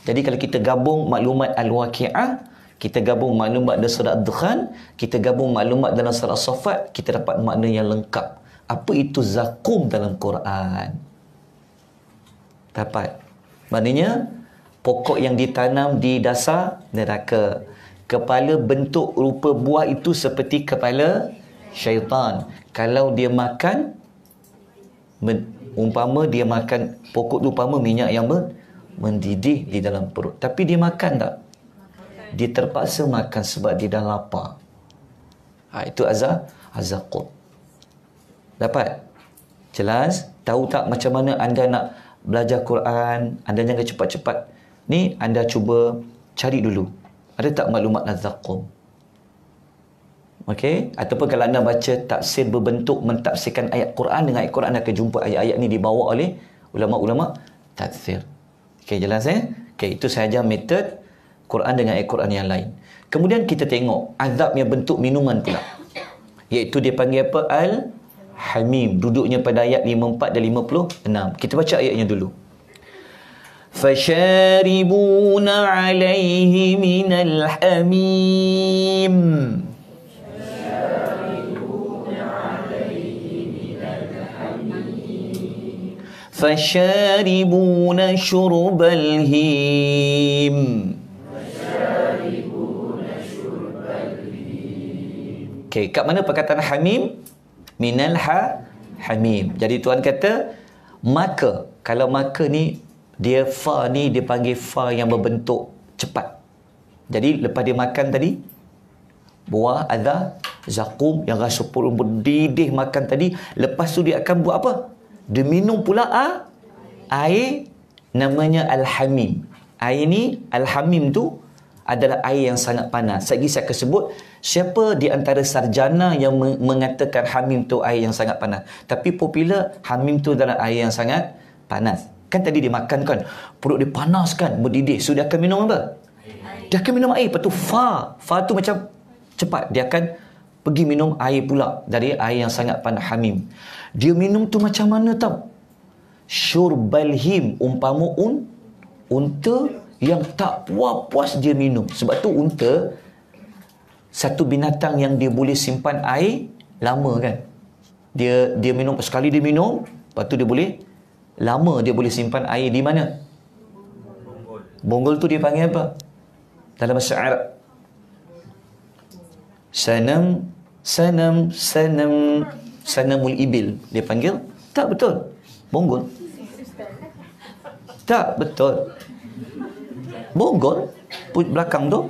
Jadi kalau kita gabung maklumat Al-Waqi'ah, kita gabung maklumat dalam surah Ad-Dukhan, kita gabung maklumat dalam surah As-Saffat, kita dapat makna yang lengkap. Apa itu Zakum dalam Quran? Dapat. Maknanya pokok yang ditanam di dasar neraka. Kepala bentuk rupa buah itu seperti kepala syaitan. Kalau dia makan, umpama dia makan pokok tu, umpama minyak yang mendidih di dalam perut. Tapi dia makan tak? Dia terpaksa makan sebab dia dah lapar. Itu Zakum. Dapat? Jelas? Tahu tak macam mana anda nak belajar Quran? Anda jangan cepat-cepat. Ni anda cuba cari dulu. Ada tak maklumat Az-Zakum? Okey? Ataupun kalau anda baca tafsir berbentuk mentafsirkan ayat Quran dengan ayat Quran, anda akan jumpa ayat-ayat ni dibawa oleh ulama-ulama tafsir. Okey, jelas Okey, itu sahaja metod Quran dengan ayat Quran yang lain. Kemudian kita tengok azab yang bentuk minuman pula. Iaitu dia panggil apa? Al-Hamim. Duduknya pada ayat 54 dan 56. Kita baca ayatnya dulu. فَشَارِبُونَ عَلَيْهِ مِنَ الْحَمِيمِ Fasharibuna syurbal him. Okey, kat mana perkataan hamim? Minal hamim. Jadi tuan kata maka. Kalau maka ni dia fa ni dia panggil fa yang berbentuk cepat. Jadi lepas dia makan tadi buah adha zakum yang rasa perut berdidih makan tadi, lepas tu dia akan buat apa? Dia minum pula air namanya al-hamim. Air ni al-hamim tu adalah air yang sangat panas. Lagi saya akan sebut siapa di antara sarjana yang mengatakan hamim tu air yang sangat panas. Tapi popular hamim tu adalah air yang sangat panas. Kan tadi dia makan kan, perut dia panas kan, berdidih. So dia akan minum apa? Dia akan minum air. Lepas tu fa tu macam cepat. Dia akan pergi minum air pula dari air yang sangat panas hamim. Dia minum tu macam mana tau? Syurbal him, umpama unta yang tak puas-puas dia minum. Sebab tu unta satu binatang yang dia boleh simpan air lama kan. Dia minum sekali, dia minum, lepas tu dia boleh lama dia boleh simpan air di mana? Bonggol tu dia panggil apa? Dalam bahasa Arab. Sanamul ibil. Dia panggil? Tak betul. Bonggol. Tak betul. Bonggol belakang tu.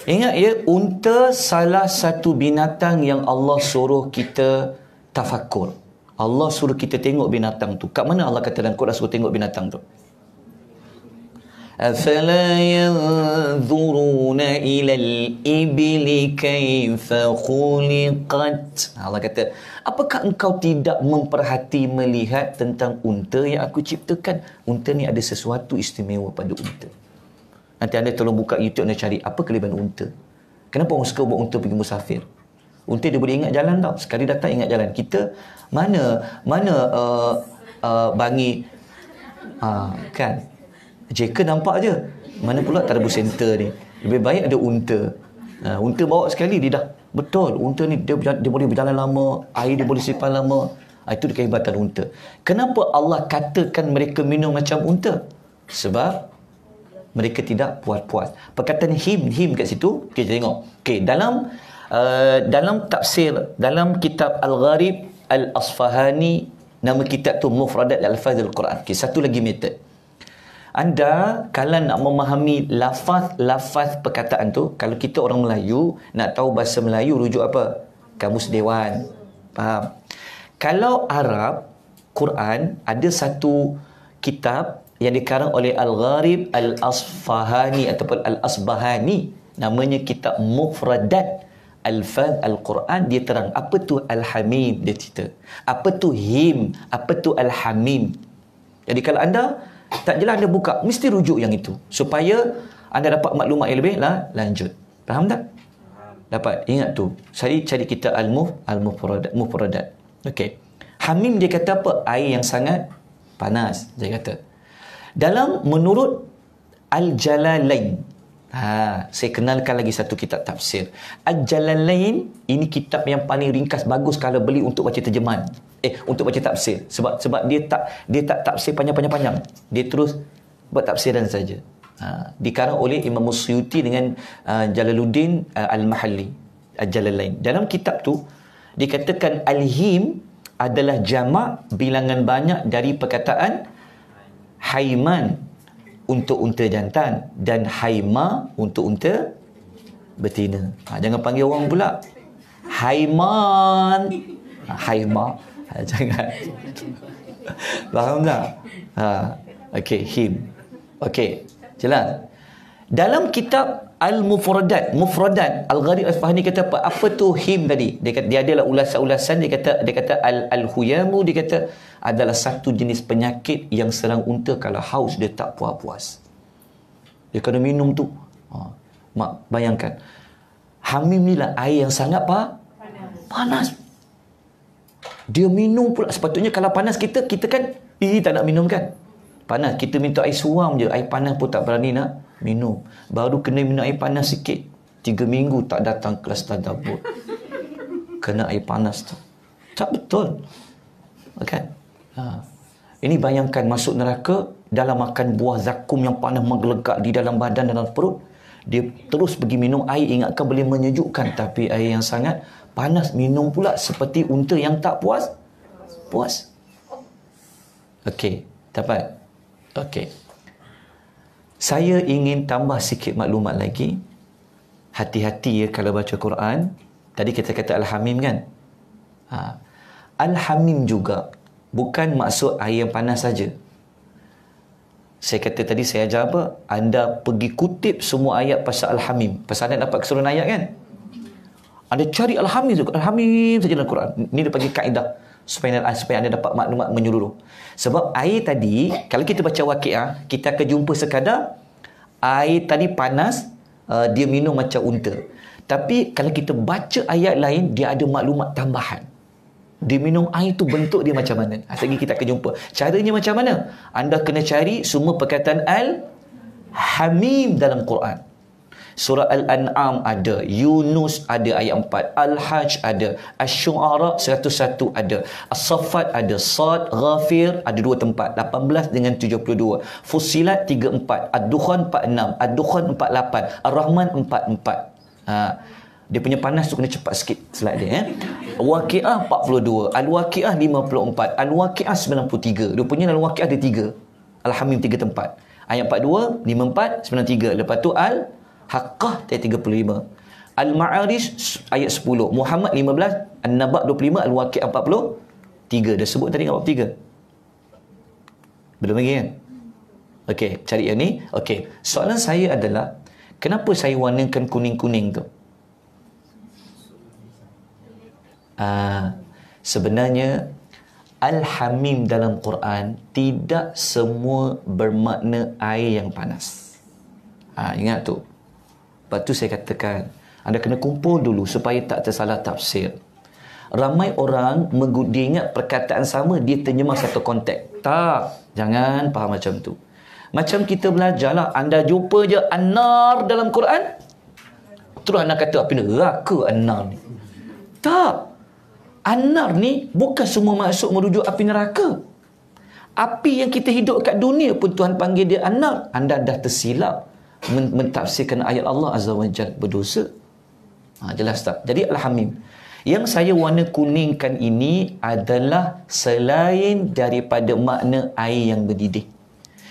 Ingat ya, unta salah satu binatang yang Allah suruh kita tafakur. Allah suruh kita tengok binatang tu. Kat mana Allah kata dalam Quran suruh tengok binatang tu? Afala yanzuruna ilal ibli kaifa khuliqat. Allah kata, apakah engkau tidak memperhati melihat tentang unta yang aku ciptakan? Unta ni ada sesuatu istimewa pada unta. Nanti anda tolong buka YouTube, anda cari apa kelebihan unta. Kenapa orang suka buat unta pergi musafir? Unta dia boleh ingat jalan tau. Sekali datang ingat jalan. Kita mana bangi kan? Jeka nampak je. Mana pula Tarabu Center ni. Lebih baik ada unta. Unta bawa sekali dia dah. Betul. Unta ni dia boleh berjalan lama. Air dia boleh simpan lama. Itu kehebatan unta. Kenapa Allah katakan mereka minum macam unta? Sebab mereka tidak puas-puas. Perkataan him kat situ, kita tengok. Okey, dalam tafsir, dalam kitab Al-Gharib Al-Asfahani, nama kitab tu Mufradat Al-Alfaz Al-Quran. Okey, satu lagi metod. Anda kalau nak memahami lafaz perkataan tu, kalau kita orang Melayu nak tahu bahasa Melayu, rujuk apa? Kamus Dewan. Faham? Kalau Arab, Quran, ada satu kitab yang dikarang oleh Al-Gharib Al-Asfahani ataupun Al-Asbahani, namanya kitab Mufradat Al-Fadh Al-Quran. Dia terang apa tu Al-Hamim, dia cerita apa tu Him, apa tu Al-Hamim. Jadi kalau anda tak jelas, anda buka, mesti rujuk yang itu supaya anda dapat maklumat yang lebih lanjut. Faham tak? Dapat? Ingat tu, cari kita Al-Mufradat. Okey, Hamim dia kata apa? Air yang sangat panas, dia kata. Menurut Al-Jalalain, saya kenalkan lagi satu kitab tafsir. Al-Jalalain ini kitab yang paling ringkas, bagus kalau beli untuk baca terjemahan. Untuk baca tafsir. Sebab dia tak tafsir panjang-panjang. Dia terus buat tafsiran saja. Dikarang oleh Imam Suyuti dengan Jalaluddin Al-Mahalli. Al-Jalalain. Dalam kitab tu dikatakan Al-Him adalah jamak bilangan banyak dari perkataan Haiman untuk unta jantan dan Haima untuk unta betina. Jangan panggil orang pula Haiman, Haima. Jangan. Faham tak? Okey, him. Okey, jelas. Dalam kitab Al-Mufradat, Al-Gharib Al-Asfahani kata apa? Apa tu him tadi? Dia adalah ulasan-ulasan. Dia kata Al-Huyamu, dia kata adalah satu jenis penyakit yang serang unta kalau haus dia tak puas-puas. Dia kena minum tu. Mak bayangkan. Hamim ni lah air yang sangat panas. Dia minum pula. Sepatutnya kalau panas kita kan tak nak minum kan. Panas, kita minta air suam je. Air panas pun tak berani nak minum. Baru kena minum air panas sikit, 3 minggu tak datang kelas tadabbur. Kena air panas tu. Tak betul. Kan? Ini bayangkan masuk neraka, dalam makan buah zakum yang panas menggelegak di dalam badan, dalam perut. Dia terus pergi minum air, ingatkan boleh menyejukkan. Tapi air yang sangat panas, minum pula seperti unta yang tak puas. Okey, dapat? Okey. Saya ingin tambah sikit maklumat lagi. Hati-hati ya kalau baca Quran. Tadi kita kata Al-Hamim kan? Al-Hamim juga bukan maksud air yang panas saja. Saya kata tadi, saya ajar apa? Anda pergi kutip semua ayat pasal Al-Hamim. Pasal anda dapat keseluruhan ayat kan? Anda cari Al-Hamim saja. Al-Hamim saja dalam Quran. Ini dia bagi kaedah supaya anda dapat maklumat menyeluruh. Sebab air tadi, kalau kita baca Waqiah, kita akan jumpa sekadar air tadi panas, dia minum macam unta. Tapi kalau kita baca ayat lain, dia ada maklumat tambahan. Dia minum air tu bentuk dia macam mana. Lagi kita akan jumpa. Caranya macam mana? Anda kena cari semua perkataan Al-Hamim dalam Quran. Surah Al-An'am ada, Yunus ada ayat 4, Al-Hajj ada, Asy-Syu'ara 101 ada, As-Saffat ada, Sad, Ghafir ada 2 tempat, 18 dengan 72, Fussilat 34, Ad-Dukhan 46, Ad-Dukhan 48, Ar-Rahman 44. Dia punya panas tu kena cepat sikit slide dia. Waqiah 42, Al-Waqiah 54, Al-Waqiah 93. Dia punya Al-Waqiah ada 3. Al-Hamim 3 tempat. Ayat 42, 54, 93. Lepas tu Al-Haqqah ayat 35. Al-Ma'arij ayat 10. Muhammad 15, An-Naba 25, Al-Waqiah 43. Dah sebut tadi 43. Belum lagi kan? Okey, cari yang ni. Okey, soalan saya adalah, kenapa saya warnakan kuning-kuning tu? Sebenarnya Al-Hamim dalam Quran tidak semua bermakna air yang panas. Ingat tu. Lepas tu saya katakan, anda kena kumpul dulu supaya tak tersalah tafsir. Ramai orang dia ingat perkataan sama, dia terjemah satu konteks. Tak, jangan faham macam tu. Macam kita belajarlah, anda jumpa je An-Nar dalam Quran, terus anda kata apa neraka An-Nar ni. Tak. An-Nar ni bukan semua maksud merujuk api neraka. Api yang kita hidup kat dunia pun Tuhan panggil dia An-Nar. Anda dah tersilap mentafsirkan ayat Allah Azza wa Jalla, berdosa. Jelas tak? Jadi Al-Hamim. Yang saya warna kuningkan ini adalah selain daripada makna air yang mendidih.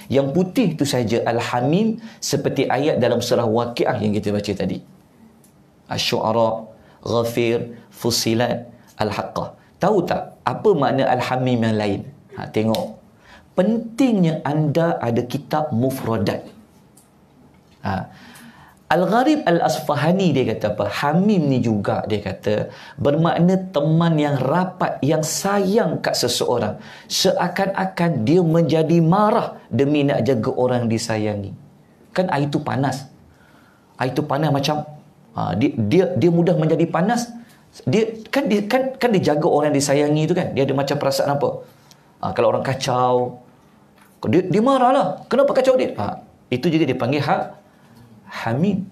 Yang putih tu saja Al-Hamim, seperti ayat dalam surah Waqiah yang kita baca tadi. Asy-Syu'ara, Ghafir, Fussilat, Al-Haqqah. Tahu tak apa makna Al-Hamim yang lain? Tengok. Pentingnya anda ada kitab mufradat. Al-Gharib Al-Asfahani dia kata apa? Hamim ni juga dia kata bermakna teman yang rapat, yang sayang kat seseorang. Seakan-akan dia menjadi marah demi nak jaga orang disayangi. Kan air tu panas. Air tu panas macam dia mudah menjadi panas. Dia jaga orang yang disayangi tu kan. Dia ada macam perasaan apa? Kalau orang kacau, dia marahlah. Kenapa kacau dia? Itu juga dipanggil Hamim.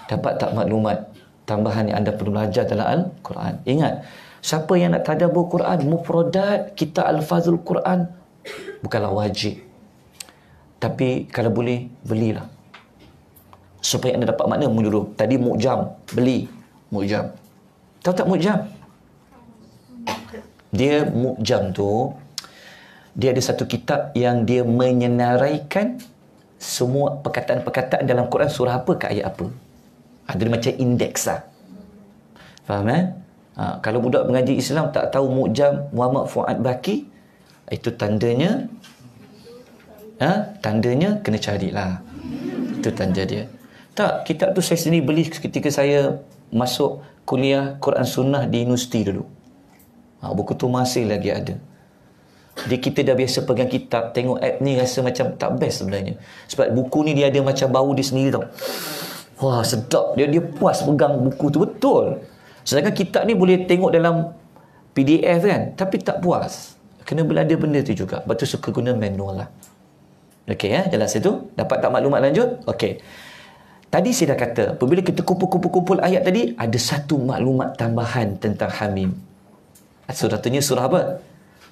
Dapat tak maklumat tambahan yang anda perlu belajar dalam Al-Quran? Ingat, siapa yang nak tadabbur Quran, mufradat, kita alfazul Quran, bukanlah wajib. Tapi kalau boleh, belilah. Supaya anda dapat makna menyeluruh. Tadi mu'jam, beli mu'jam. Tahu tak mu'jam? Dia mu'jam tu, dia ada satu kitab yang dia menyenaraikan semua perkataan-perkataan dalam Quran, surah apa ke ayat apa. Dia macam indeks lah. Faham kalau budak mengaji Islam tak tahu mu'jam Muhammad Fuad Baki, itu tandanya tandanya kena carilah. Itu tanda dia. Tak, kitab tu saya sendiri beli ketika saya masuk kuliah Quran Sunnah di universiti dulu. Buku tu masih lagi ada. Jadi kita dah biasa pegang kitab, tengok app ni rasa macam tak best sebenarnya. Sebab buku ni dia ada macam bau dia sendiri tau. Wah, sedap. Dia puas pegang buku tu, betul. Sedangkan kitab ni boleh tengok dalam PDF kan, tapi tak puas. Kena belada benda tu juga. Lepas tu suka guna manual lah. Okey jelas itu? Dapat tak maklumat lanjut? Okey. Tadi saya dah kata, apabila kita kumpul ayat tadi, ada satu maklumat tambahan tentang Hamim. Surah tu surah apa?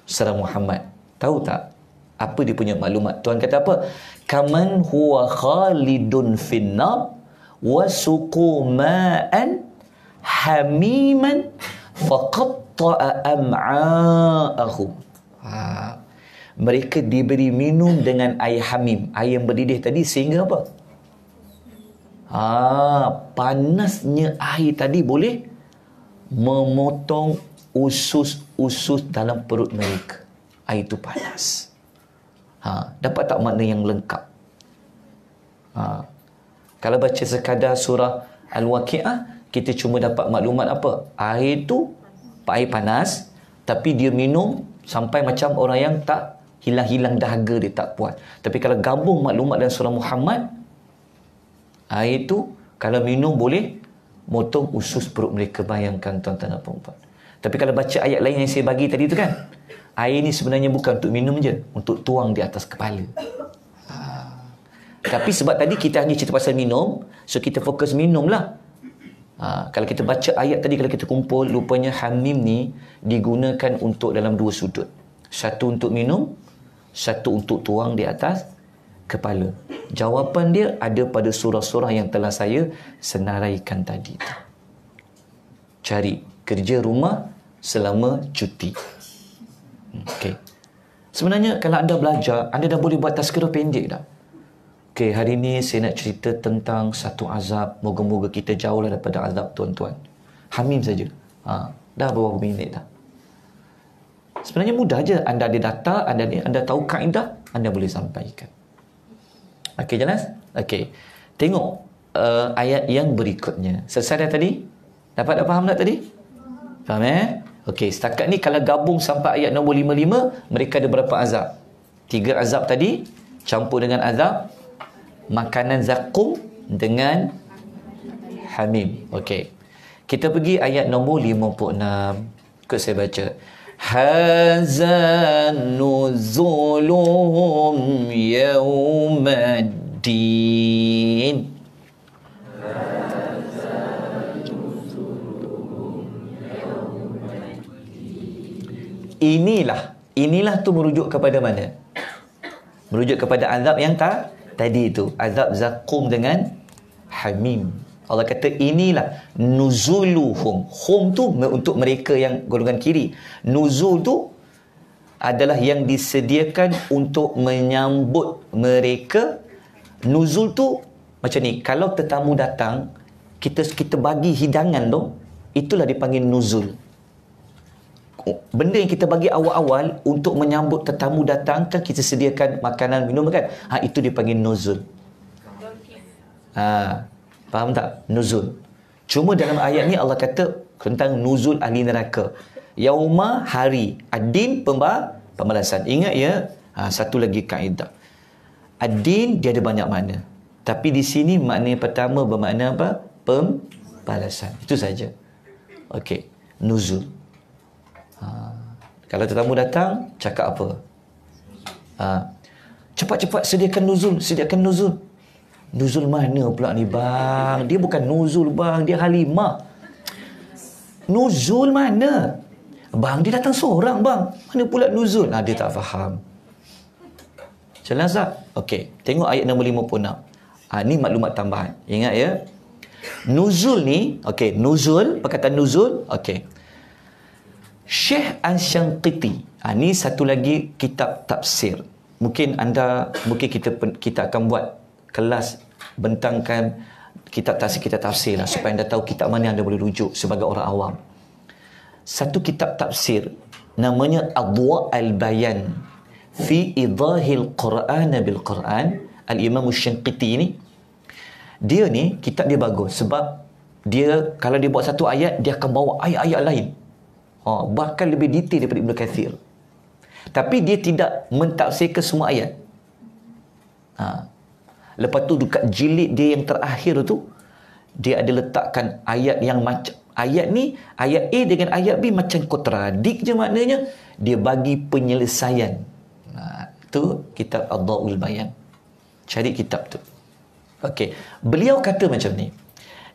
Surah Muhammad. Tahu tak apa dia punya maklumat? Tuhan kata apa? Kaman huwa khalidun finnar wa suqu ma'an hamiman faqatta'a am'a'ahum. Mereka diberi minum dengan air hamim, air yang berdidih tadi, sehingga apa? Panasnya air tadi boleh memotong usus-usus dalam perut mereka. Air itu panas. Dapat tak makna yang lengkap? Kalau baca sekadar surah Al-Waqi'ah, kita cuma dapat maklumat apa? Air itu air panas, tapi dia minum sampai macam orang yang tak hilang-hilang dahaga, dia tak puas. Tapi kalau gabung maklumat dalam surah Muhammad, air itu kalau minum boleh motong usus perut mereka. Bayangkan tuan-tuan dan puan-puan. Tapi kalau baca ayat lain yang saya bagi tadi tu kan, air ni sebenarnya bukan untuk minum je, untuk tuang di atas kepala. Tapi sebab tadi kita hanya cerita pasal minum, so kita fokus minum lah. Kalau kita baca ayat tadi, kalau kita kumpul, rupanya hamim ni digunakan untuk dalam dua sudut. Satu untuk minum, satu untuk tuang di atas kepala. Jawapan dia ada pada surah-surah yang telah saya senaraikan tadi. Cari kerja rumah selama cuti. Okey. Sebenarnya kalau anda belajar, anda dah boleh buat tazkirah pendek dah. Okey, hari ini saya nak cerita tentang satu azab. Moga-moga kita jauhlah daripada azab, tuan-tuan. Hamim saja. Dah berapa minit dah. Sebenarnya mudah je. Anda ada data, anda tahu kaedah, anda boleh sampaikan. Okey, jelas? Okey. Tengok ayat yang berikutnya. Selesai dah tadi? Dapat faham tak tadi? Faham Okey, setakat ni kalau gabung sampai ayat nombor 55, mereka ada berapa azab? 3 azab tadi, campur dengan azab makanan zakum dengan hamim. Okey. Kita pergi ayat nombor 56. Ikut saya baca. Hazan nuzuluhum yawmaddin. Inilah tu merujuk kepada mana? Merujuk kepada azab yang tadi itu, azab zakum dengan hamim. Allah kata inilah nuzuluhum. Hum tu untuk mereka yang golongan kiri. Nuzul tu adalah yang disediakan untuk menyambut mereka. Nuzul tu macam ni, kalau tetamu datang, kita bagi hidangan tu, itulah dipanggil nuzul. Benda yang kita bagi awal-awal untuk menyambut tetamu datang, kan kita sediakan makanan, minum kan? Itu dipanggil nuzul. Faham tak? Nuzul. Cuma dalam ayat ni Allah kata tentang nuzul ahli neraka. Yauma, hari. Ad-din, pembalasan. Ingat ya, satu lagi kaedah. Ad-din dia ada banyak makna. Tapi di sini makna yang pertama bermakna apa? Pembalasan. Itu saja. Okey. Nuzul. Kalau tetamu datang, cakap apa? Cepat-cepat sediakan nuzul. Nuzul mana pula ni bang? Dia bukan nuzul bang, dia halimah. Nuzul mana? Bang, dia datang seorang bang. Mana pula nuzul? Dia tak faham. Jelas tak? Okey, tengok ayat nombor 56. Ni maklumat tambahan. Ingat ya. Nuzul ni, okey, nuzul, perkataan nuzul, okey. Syekh Al-Syanqiti. Ni satu lagi kitab tafsir. Mungkin kita akan buat kelas bentangkan kitab tafsir lah, supaya anda tahu kitab mana anda boleh rujuk sebagai orang awam. Satu kitab tafsir namanya Adwa' al-Bayan fi idahil Quran bil Quran. Al-Imam Al-Syanqiti ni, dia ni kitab dia bagus sebab dia kalau dia buat satu ayat, dia akan bawa ayat-ayat lain. Bahkan lebih detail daripada Ibn Kathir. Tapi dia tidak mentafsirkan semua ayat. Lepas tu dekat jilid dia yang terakhir tu, dia ada letakkan ayat yang macam ayat ni, ayat A dengan ayat B macam kontradik je maknanya. Dia bagi penyelesaian. Itu kitab Adwa'ul Bayan. Cari kitab tu. Okey, beliau kata macam ni.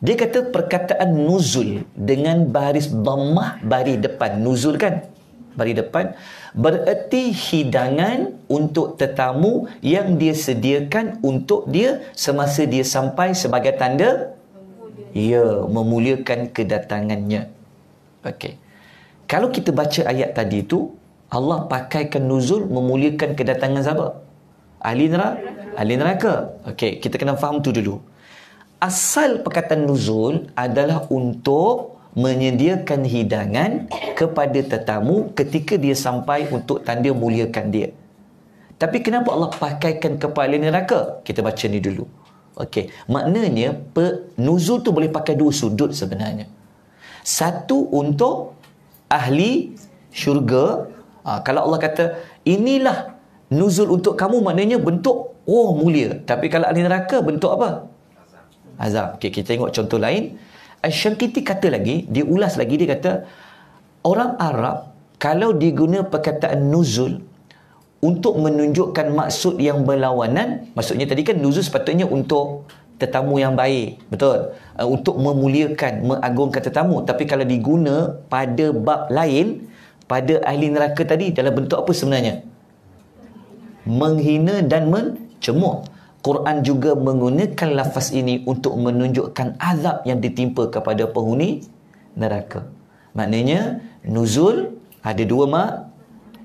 Dia kata perkataan nuzul dengan baris dhammah baris depan. Nuzul kan? Baris depan bererti hidangan untuk tetamu yang dia sediakan untuk dia semasa dia sampai sebagai tanda memuliakan kedatangannya. Okey. Kalau kita baca ayat tadi tu, Allah pakaikan nuzul memuliakan kedatangan siapa? Ahli neraka. Okey, kita kena faham tu dulu. Asal perkataan nuzul adalah untuk menyediakan hidangan kepada tetamu ketika dia sampai untuk tanda muliakan dia. Tapi kenapa Allah pakaikan kepada ahli neraka? Kita baca ni dulu. Okey, maknanya nuzul tu boleh pakai dua sudut sebenarnya. Satu untuk ahli syurga. Kalau Allah kata inilah nuzul untuk kamu, maknanya bentuk mulia. Tapi kalau ahli neraka bentuk apa? Azab. Okey, kita tengok contoh lain. Asy-Syangqiti kata lagi, dia ulas lagi, dia kata orang Arab kalau diguna perkataan nuzul untuk menunjukkan maksud yang berlawanan, maksudnya tadi kan nuzul sepatutnya untuk tetamu yang baik, betul? Untuk memuliakan, mengagungkan tetamu. Tapi kalau diguna pada bab lain, pada ahli neraka tadi, dalam bentuk apa sebenarnya? Menghina dan mencemooh. Quran juga menggunakan lafaz ini untuk menunjukkan azab yang ditimpa kepada penghuni neraka. Maknanya nuzul ada dua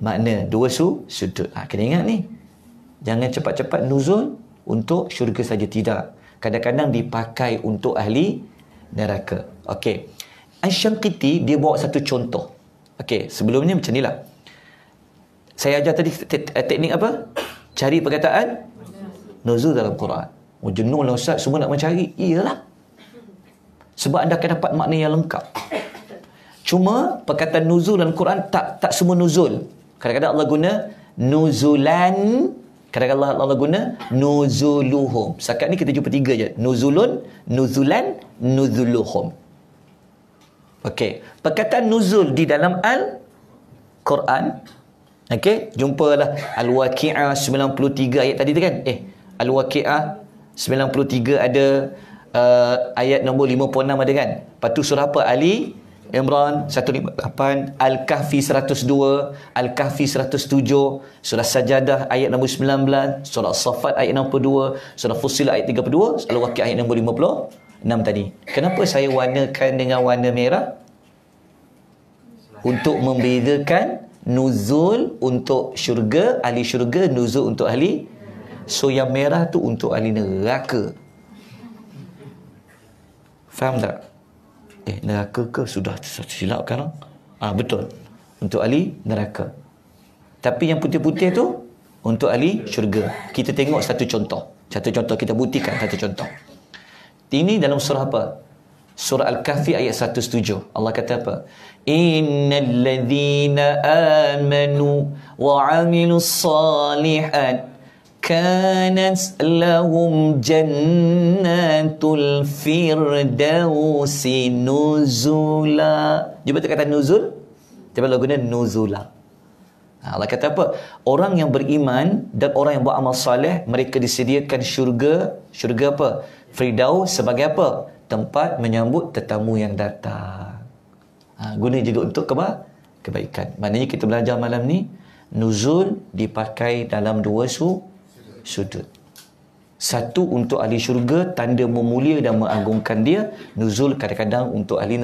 makna, dua sudut. Kena ingat ni. Jangan cepat-cepat nuzul untuk syurga saja, tidak. Kadang-kadang dipakai untuk ahli neraka. Okey. Asy-Syangqiti dia bawa satu contoh. Okey, sebelumnya macam inilah. Saya ajar tadi teknik apa? Cari perkataan nuzul dalam Quran. Jenuh lah Ustaz, semua nak mencari. Iyalah. Sebab anda akan dapat makna yang lengkap. Cuma perkataan nuzul dalam Quran tak semua nuzul. Kadang-kadang Allah guna nuzulan, kadang-kadang Allah guna nuzuluhum. Setakat ni kita jumpa tiga je. Nuzulun, nuzulan, nuzuluhum. Okey, perkataan nuzul di dalam Al-Quran, okey, jumpalah Al-Waqi'ah 93 ayat tadi tu kan? Al-Waqi'ah 93 ada ayat nombor 56 ada kan? Lepas tu surah apa? Ali Imran 158, Al-Kahfi 102, Al-Kahfi 107, surah Sajadah ayat nombor 19, surah As-Saffat ayat nombor 2, surah Fussilat ayat 32, Al-Waqi'ah ayat nombor 56 tadi. Kenapa saya warnakan dengan warna merah? Untuk membezakan nuzul untuk syurga, ahli syurga, nuzul untuk ahli. So yang merah tu untuk ahli neraka. Faham tak? Neraka ke? Sudah silap sekarang. Betul. Untuk ahli neraka. Tapi yang putih-putih tu untuk ahli syurga. Kita tengok satu contoh. Kita buktikan satu contoh. Ini dalam surah apa? Surah Al-Kahfi ayat 107. Allah kata apa? Innal ladzina amanu wa 'amilus salihat kanat lahum jannatul firdausi nuzula. Cuba tu kata nuzul. Cuba Allah guna nuzula. Allah kata apa? Orang yang beriman dan orang yang buat amal soleh, mereka disediakan syurga. Syurga apa? Firdaus sebagai apa? Tempat menyambut tetamu yang datang. Guna juga untuk kebaikan. Maknanya kita belajar malam ni, nuzul dipakai dalam dua sudut. Satu untuk ahli syurga, tanda memulia dan mengagungkan dia. Nuzul kadang-kadang untuk ahli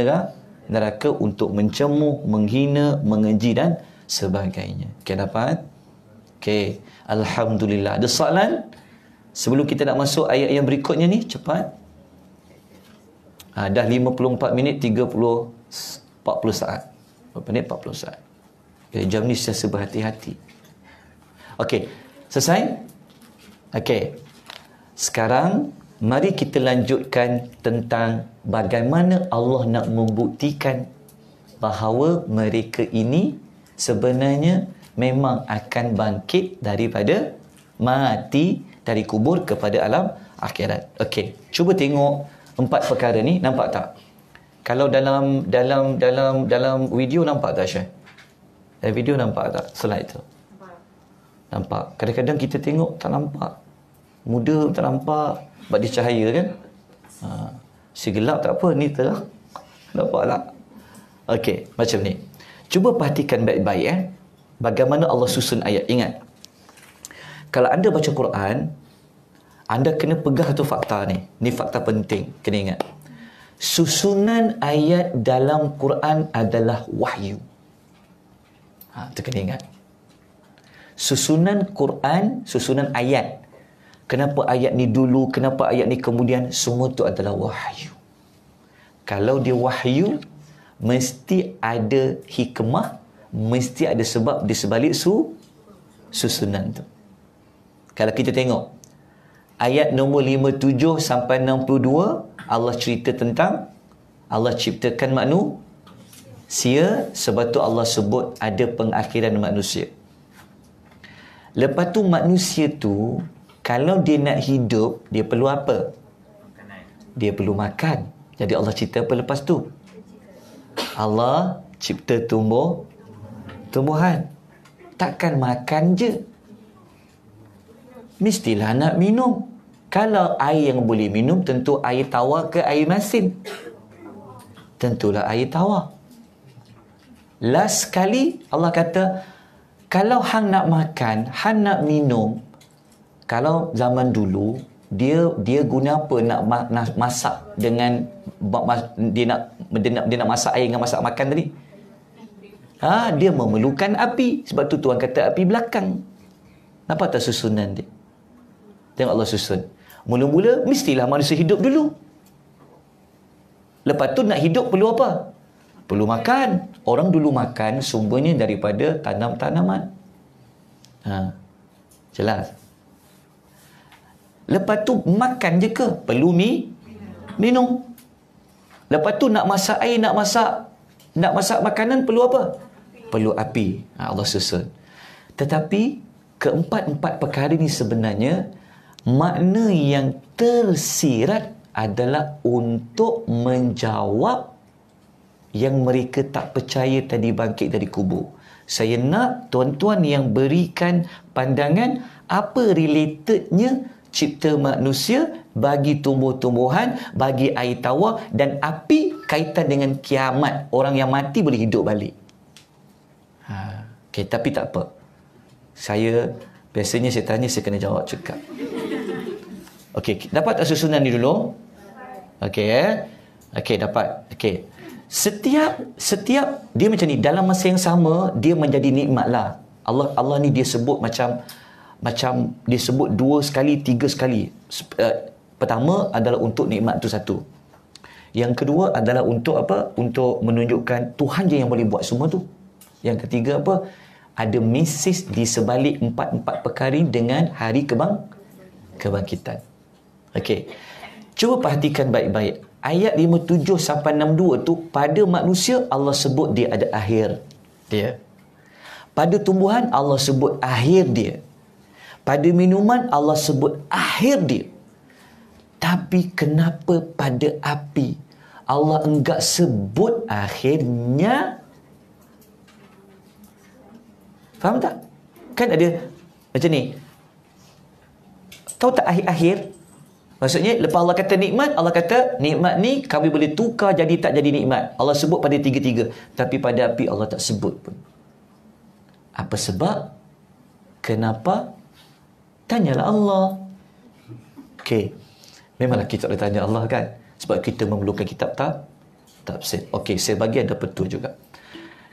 neraka, untuk mencemuh, menghina, mengeji dan sebagainya. Okey, dapat? Okey, alhamdulillah. Ada soalan? Sebelum kita nak masuk ayat yang berikutnya ni, cepat. Dah 54 minit 40 saat. Berapa minit? 40 saat. Okay, jam ni saya berhati-hati. Okey, selesai? Okey. Sekarang mari kita lanjutkan tentang bagaimana Allah nak membuktikan bahawa mereka ini sebenarnya memang akan bangkit daripada mati dari kubur kepada alam akhirat. Okey, cuba tengok 4 perkara ni, nampak tak? Kalau dalam video nampak tak Syah? Dalam video nampak tak slide tu? Nampak. Kadang-kadang kita tengok tak nampak. Muda tak nampak. Sebab dia cahaya kan. Si gelap tak apa. Ni terang. Nampak tak? Okey. Macam ni. Cuba perhatikan baik-baik bagaimana Allah susun ayat. Ingat, kalau anda baca Quran, anda kena pegang satu fakta ni. Ni fakta penting, kena ingat. Susunan ayat dalam Quran adalah wahyu. Itu kena ingat. Susunan Quran, susunan ayat. Kenapa ayat ni dulu, kenapa ayat ni kemudian, semua tu adalah wahyu. Kalau dia wahyu, mesti ada hikmah, mesti ada sebab di sebalik susunan tu. Kalau kita tengok ayat nombor 57 sampai 62, Allah cerita tentang Allah ciptakan manusia, sebab tu Allah sebut ada pengakhiran manusia. Lepas tu manusia tu, kalau dia nak hidup, dia perlu apa? Dia perlu makan. Jadi Allah cerita apa lepas tu? Allah cipta tumbuhan. Takkan makan je. Mestilah nak minum. Kalau air yang boleh minum, tentu air tawar ke air masin? Tentulah air tawar. Last sekali Allah kata, kalau hang nak makan, hang nak minum, kalau zaman dulu dia guna apa nak masak dengan dia nak masak air dengan masak makan tadi? Dia memerlukan api. Sebab tu Tuhan kata api belakang. Nampak tak susunan dia? Tengok Allah susun. Mula-mula mestilah manusia hidup dulu. Lepas tu nak hidup perlu apa? Perlu makan. Orang dulu makan sumbernya daripada tanam-tanaman. Jelas. Lepas tu makan je ke? Perlu minum. Lepas tu nak masak air, nak masak makanan perlu apa? Perlu api. Allah susun. Tetapi keempat-empat perkara ni sebenarnya makna yang tersirat adalah untuk menjawab yang mereka tak percaya tadi bangkit dari kubur. Saya nak tuan-tuan yang berikan pandangan apa relatednya cipta manusia bagi tumbuh-tumbuhan, bagi air tawar dan api kaitan dengan kiamat. Orang yang mati boleh hidup balik. Okay, tapi tak apa. Biasanya saya tanya, saya kena jawab cekap. Okey, dapat tak susunan ni dulu? Okey, Okey, dapat. Okey. Setiap dia macam ni, dalam masa yang sama dia menjadi nikmat lah. Allah ni dia sebut macam dia sebut 2 sekali, 3 sekali. Pertama adalah untuk nikmat tu satu. Yang kedua adalah untuk apa? Untuk menunjukkan Tuhan je yang boleh buat semua tu. Yang ketiga apa? Ada mesej di sebalik empat perkara dengan hari kebangkitan. Okey. Cuba perhatikan baik-baik. Ayat 57 sampai 62 tu, pada manusia Allah sebut dia ada akhir dia. Pada tumbuhan Allah sebut akhir dia. Pada minuman Allah sebut akhir dia. Tapi kenapa pada api Allah enggak sebut akhirnya? Faham tak? Kan ada macam ni. Tahu tak akhir-akhir? Maksudnya lepas Allah kata nikmat, Allah kata nikmat ni kami boleh tukar jadi tak jadi nikmat. Allah sebut pada tiga-tiga. Tapi pada api Allah tak sebut pun. Apa sebab? Kenapa? Tanyalah Allah. Okey. Memanglah kita boleh tanya Allah kan? Sebab kita memerlukan kitab tafsir. Okey, saya bagi anda petua juga.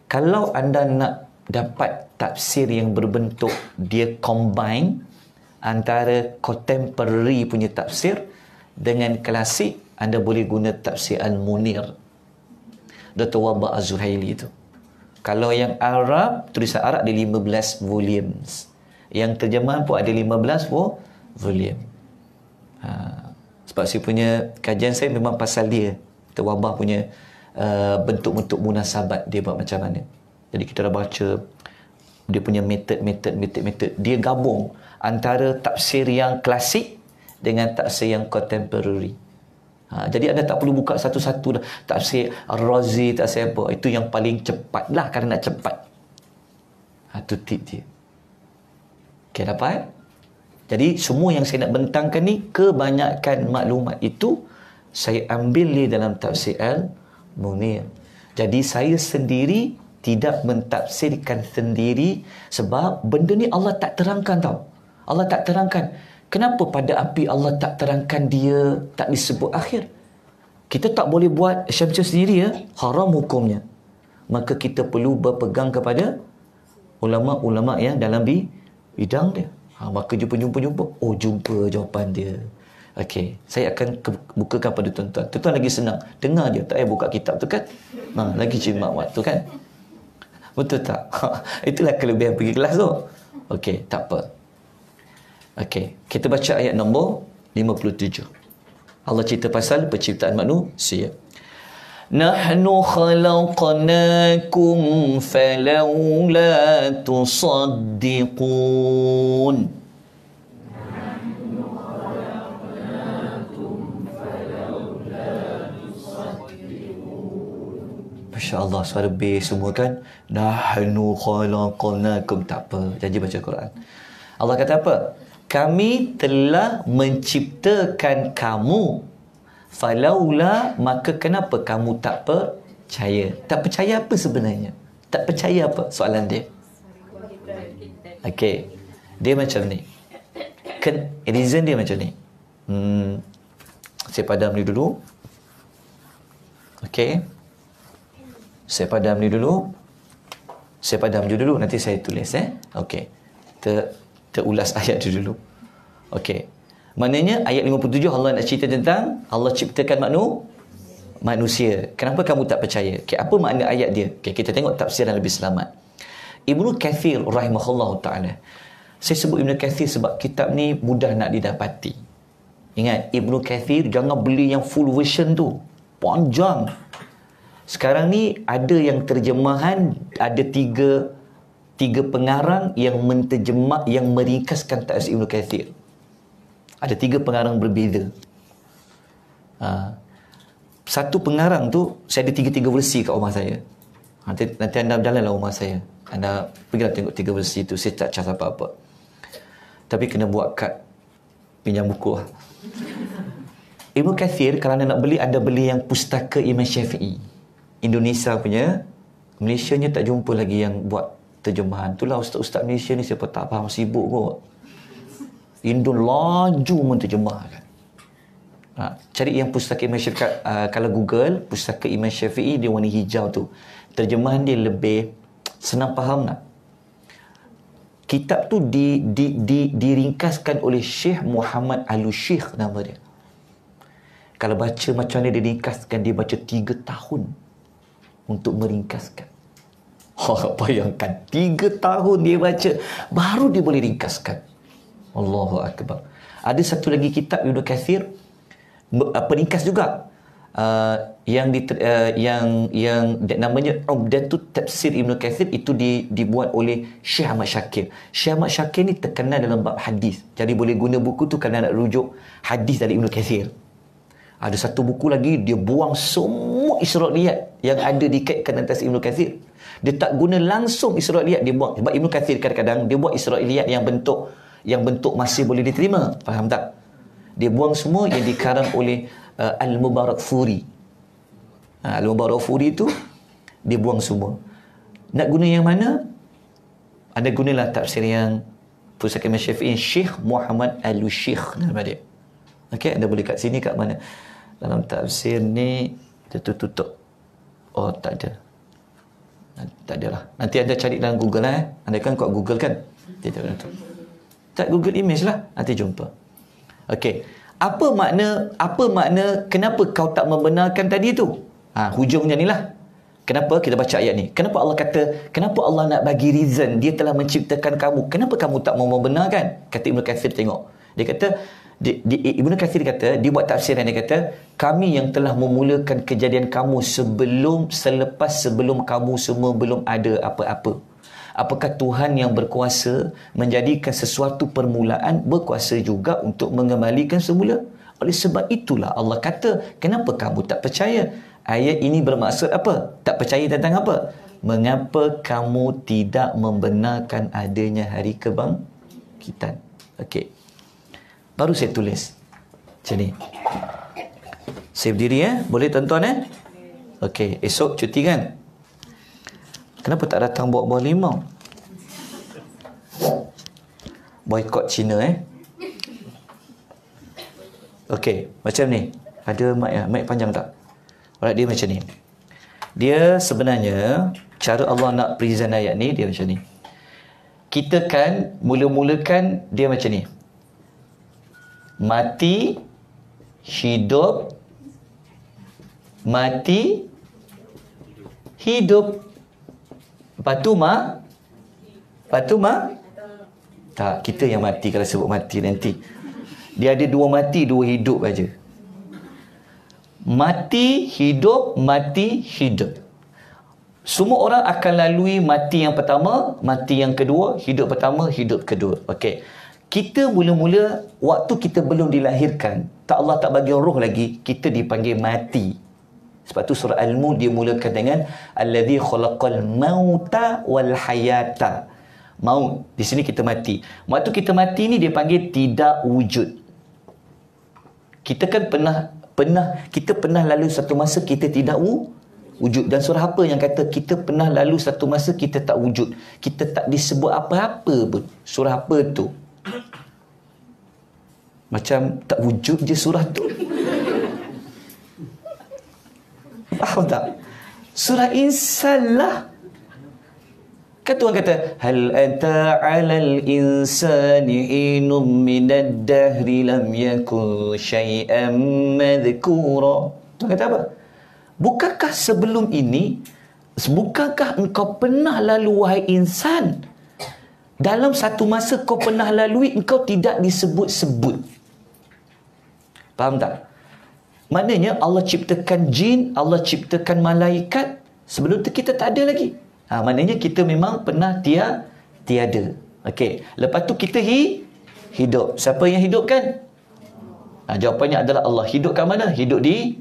Kalau anda nak dapat tafsir yang berbentuk dia combine antara contemporary punya tafsir dengan klasik, anda boleh guna tafsir Al-Munir Dr. Wahbah Az-Zuhaili itu. Kalau yang Arab, tulisan Arab ada 15 volumes. Yang terjemahan pun ada 15 volume. Sebab saya punya kajian saya memang pasal dia. Dr. Wahbah punya bentuk-bentuk munasabat dia buat macam mana. Jadi kita dah baca dia punya metod. Dia gabung antara tafsir yang klasik dengan tafsir yang contemporary. Jadi anda tak perlu buka satu-satu dah. Tafsir Ar-Razi, tafsir apa. Itu yang paling cepat lah kalau nak cepat. Itu tip dia. Okay, dapat? Jadi semua yang saya nak bentangkan ni, kebanyakan maklumat itu saya ambil ni dalam tafsir Al-Munir. Jadi saya sendiri tidak mentafsirkan sendiri sebab benda ni Allah tak terangkan tau. Allah tak terangkan. Kenapa pada api Allah tak terangkan dia tak disebut akhir? Kita tak boleh buat macam sendiri ya. Haram hukumnya. Maka kita perlu berpegang kepada ulama-ulama yang dalam bidang dia. Maka jumpa. Oh, jumpa jawapan dia. Okey, saya akan bukakan pada tuan-tuan. Tuan-tuan lagi senang. Dengar je, tak payah buka kitab tu kan. Lagi jimat waktu kan. Betul tak? Itulah kelebihan pergi kelas tu. Okey, tak apa. Okey, kita baca ayat nombor 57. Allah cerita pasal penciptaan manusia. Nahnu khalaqnakum falawla tusaddiqun. Masya Allah, suara bass semua kan. Nahnu khalaqnakum. Tak apa, janji baca Quran. Allah kata apa? Kami telah menciptakan kamu. Falaula, maka kenapa kamu tak percaya? Tak percaya apa sebenarnya? Tak percaya apa? Soalan dia. Okey. Dia macam ni. Reason dia macam ni. Saya padam ni dulu. Okey. Saya padam ni dulu. Saya padam je dulu. Nanti saya tulis. Okey. Terulas ayat tu dulu. Okey. Maknanya ayat 57 Allah nak cerita tentang Allah ciptakan manusia. Kenapa kamu tak percaya? Okay, apa makna ayat dia? Okay, kita tengok tafsiran lebih selamat. Ibnu Kathir rahimahullahu ta'ala. Saya sebut Ibnu Kathir sebab kitab ni mudah nak didapati. Ingat, Ibnu Kathir jangan beli yang full version tu. Panjang. Sekarang ni ada yang terjemahan, ada tiga pengarang yang menterjemah, yang meringkaskan tafsir Ibnu Kathir. Ada 3 pengarang berbeza. Satu pengarang tu, saya ada 3 versi kat rumah saya. Nanti anda jalanlah rumah saya. Anda pergilah tengok 3 versi tu. Saya tak cas apa-apa. Tapi kena buat kad. Pinjam buku lah. Ibnu Kathir, kalau anda nak beli, anda beli yang pustaka Imam Syafi'i. Indonesia punya. Malaysia nya tak jumpa lagi yang buat terjemahan. Itulah ustaz-ustaz Malaysia ni siapa tak faham, sibuk kot. Indon laju menterjemahkan. Cari yang pustaka Imam Syafi'i. Kalau Google, pustaka Imam Syafi'i, dia warna hijau tu. Terjemahan dia lebih senang faham nak. Kitab tu diringkaskan oleh Syekh Muhammad Al-Syekh nama dia. Kalau baca macam ni dia ringkaskan, dia baca 3 tahun untuk meringkaskan. Bayangkan 3 tahun dia baca, baru dia boleh ringkaskan. Allahu Akbar. Ada satu lagi kitab Ibnu Kathir, peringkas juga, yang namanya Umdatut Tafsir Ibnu Kathir. Itu dibuat oleh Syekh Ahmad Syakir. Syekh Ahmad Syakir ni terkenal dalam bab hadis. Jadi boleh guna buku tu kalau nak rujuk hadis dari Ibnu Kathir. Ada satu buku lagi, dia buang semua Israiliyat yang ada dikaitkan atas Ibnu Kathir. Dia tak guna langsung Israiliyat, dia buang. Sebab Ibnu Kathir kadang-kadang dia buat Israiliyat yang bentuk masih boleh diterima. Faham tak? Dia buang semua yang dikarang oleh Al-Mubarakfuri. Al-Mubarakfuri tu dia buang semua. Nak guna yang mana? Anda gunalah tafsir yang Pusaka Imam Syafi'i, Syekh Muhammad Al-Syekh nama dia. Okey, anda boleh kat sini, kat mana? Dalam tafsir ni dia tutup. Oh, tak ada. Tak adalah. Nanti anda cari dalam Google lah. Anda kan kuat Google kan? Tidak ada tu. Tak Google image lah, nanti jumpa. Okey. Apa makna kenapa kau tak membenarkan tadi tu? Hujungnya ni lah. Kenapa kita baca ayat ni? Kenapa Allah nak bagi reason, dia telah menciptakan kamu. Kenapa kamu tak mau membenarkan? Kata Ibnu Kathir, tengok. Dia kata, Ibnu Kathir kata, dia buat tafsiran, dia kata, kami yang telah memulakan kejadian kamu sebelum kamu semua belum ada apa-apa. Apakah Tuhan yang berkuasa menjadikan sesuatu permulaan, berkuasa juga untuk mengembalikan semula? Oleh sebab itulah Allah kata, kenapa kamu tak percaya? Ayat ini bermaksud apa? Tak percaya tentang apa? Mengapa kamu tidak membenarkan adanya hari kebangkitan? Okey. Baru saya tulis. Macam ni. Saya berdiri Boleh tuan-tuan Okey, esok cuti kan? Kenapa tak datang bawa buah limau? Boykot Cina Okey, macam ni. Ada mic ya? Mic panjang tak? Alright, dia macam ni. Dia sebenarnya cara Allah nak present ayat ni dia macam ni. Kita kan mula-mulakan dia macam ni. Mati, hidup, mati, hidup. Lepas tu tak, kita yang mati kalau sebut mati nanti. Dia ada dua mati, dua hidup aja. Mati, hidup, mati, hidup. Semua orang akan lalui mati yang pertama, mati yang kedua, hidup pertama, hidup kedua. Okey. Kita mula-mula waktu kita belum dilahirkan, Allah tak bagi roh lagi, kita dipanggil mati. Sebab tu surah Al-Mulk dia mulakan dengan allazi khalaqal mauta wal hayata. Maut, di sini kita mati. Waktu kita mati ni dia panggil tidak wujud. Kita kan kita pernah lalu satu masa kita tidak wujud. Dan surah apa yang kata kita pernah lalu satu masa kita tak wujud? Kita tak disebut apa-apa pun. Surah apa tu? Macam tak wujud je surah tu. Faham tak? Surah Insan lah. Kan Tuhan kata, hal ata 'alal insani hinum minad dahri lam yakun syai'an madhkura. Tuhan kata apa? Bukankah sebelum ini, bukankah engkau pernah lalu wahai insan? Dalam satu masa kau pernah lalui, engkau tidak disebut-sebut. Faham tak? Maknanya Allah ciptakan jin, Allah ciptakan malaikat, sebelum tu kita tak ada lagi. Maknanya kita memang pernah tiada. Okey. Lepas tu kita hidup. Siapa yang hidupkan? Jawapannya adalah Allah. Hidup kat mana? Hidup di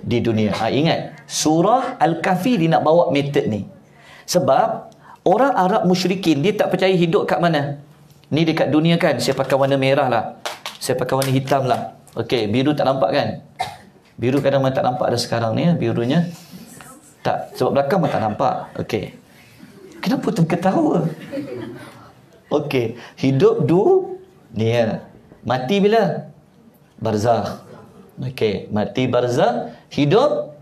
dunia. Ingat, surah Al-Kahfi dia nak bawa metod ni. Sebab orang Arab musyrikin dia tak percaya hidup kat mana. Ni dekat dunia kan, saya pakai warna merah lah, saya pakai warna hitam lah. Okey, biru tak nampak kan? Biru kadang tak nampak dah sekarang ni birunya. Tak, sebab belakang pun tak nampak. Okey. Kenapa terketawa? Okey, hidup dunia. Mati bila? Barzakh. Okey, mati barzakh, hidup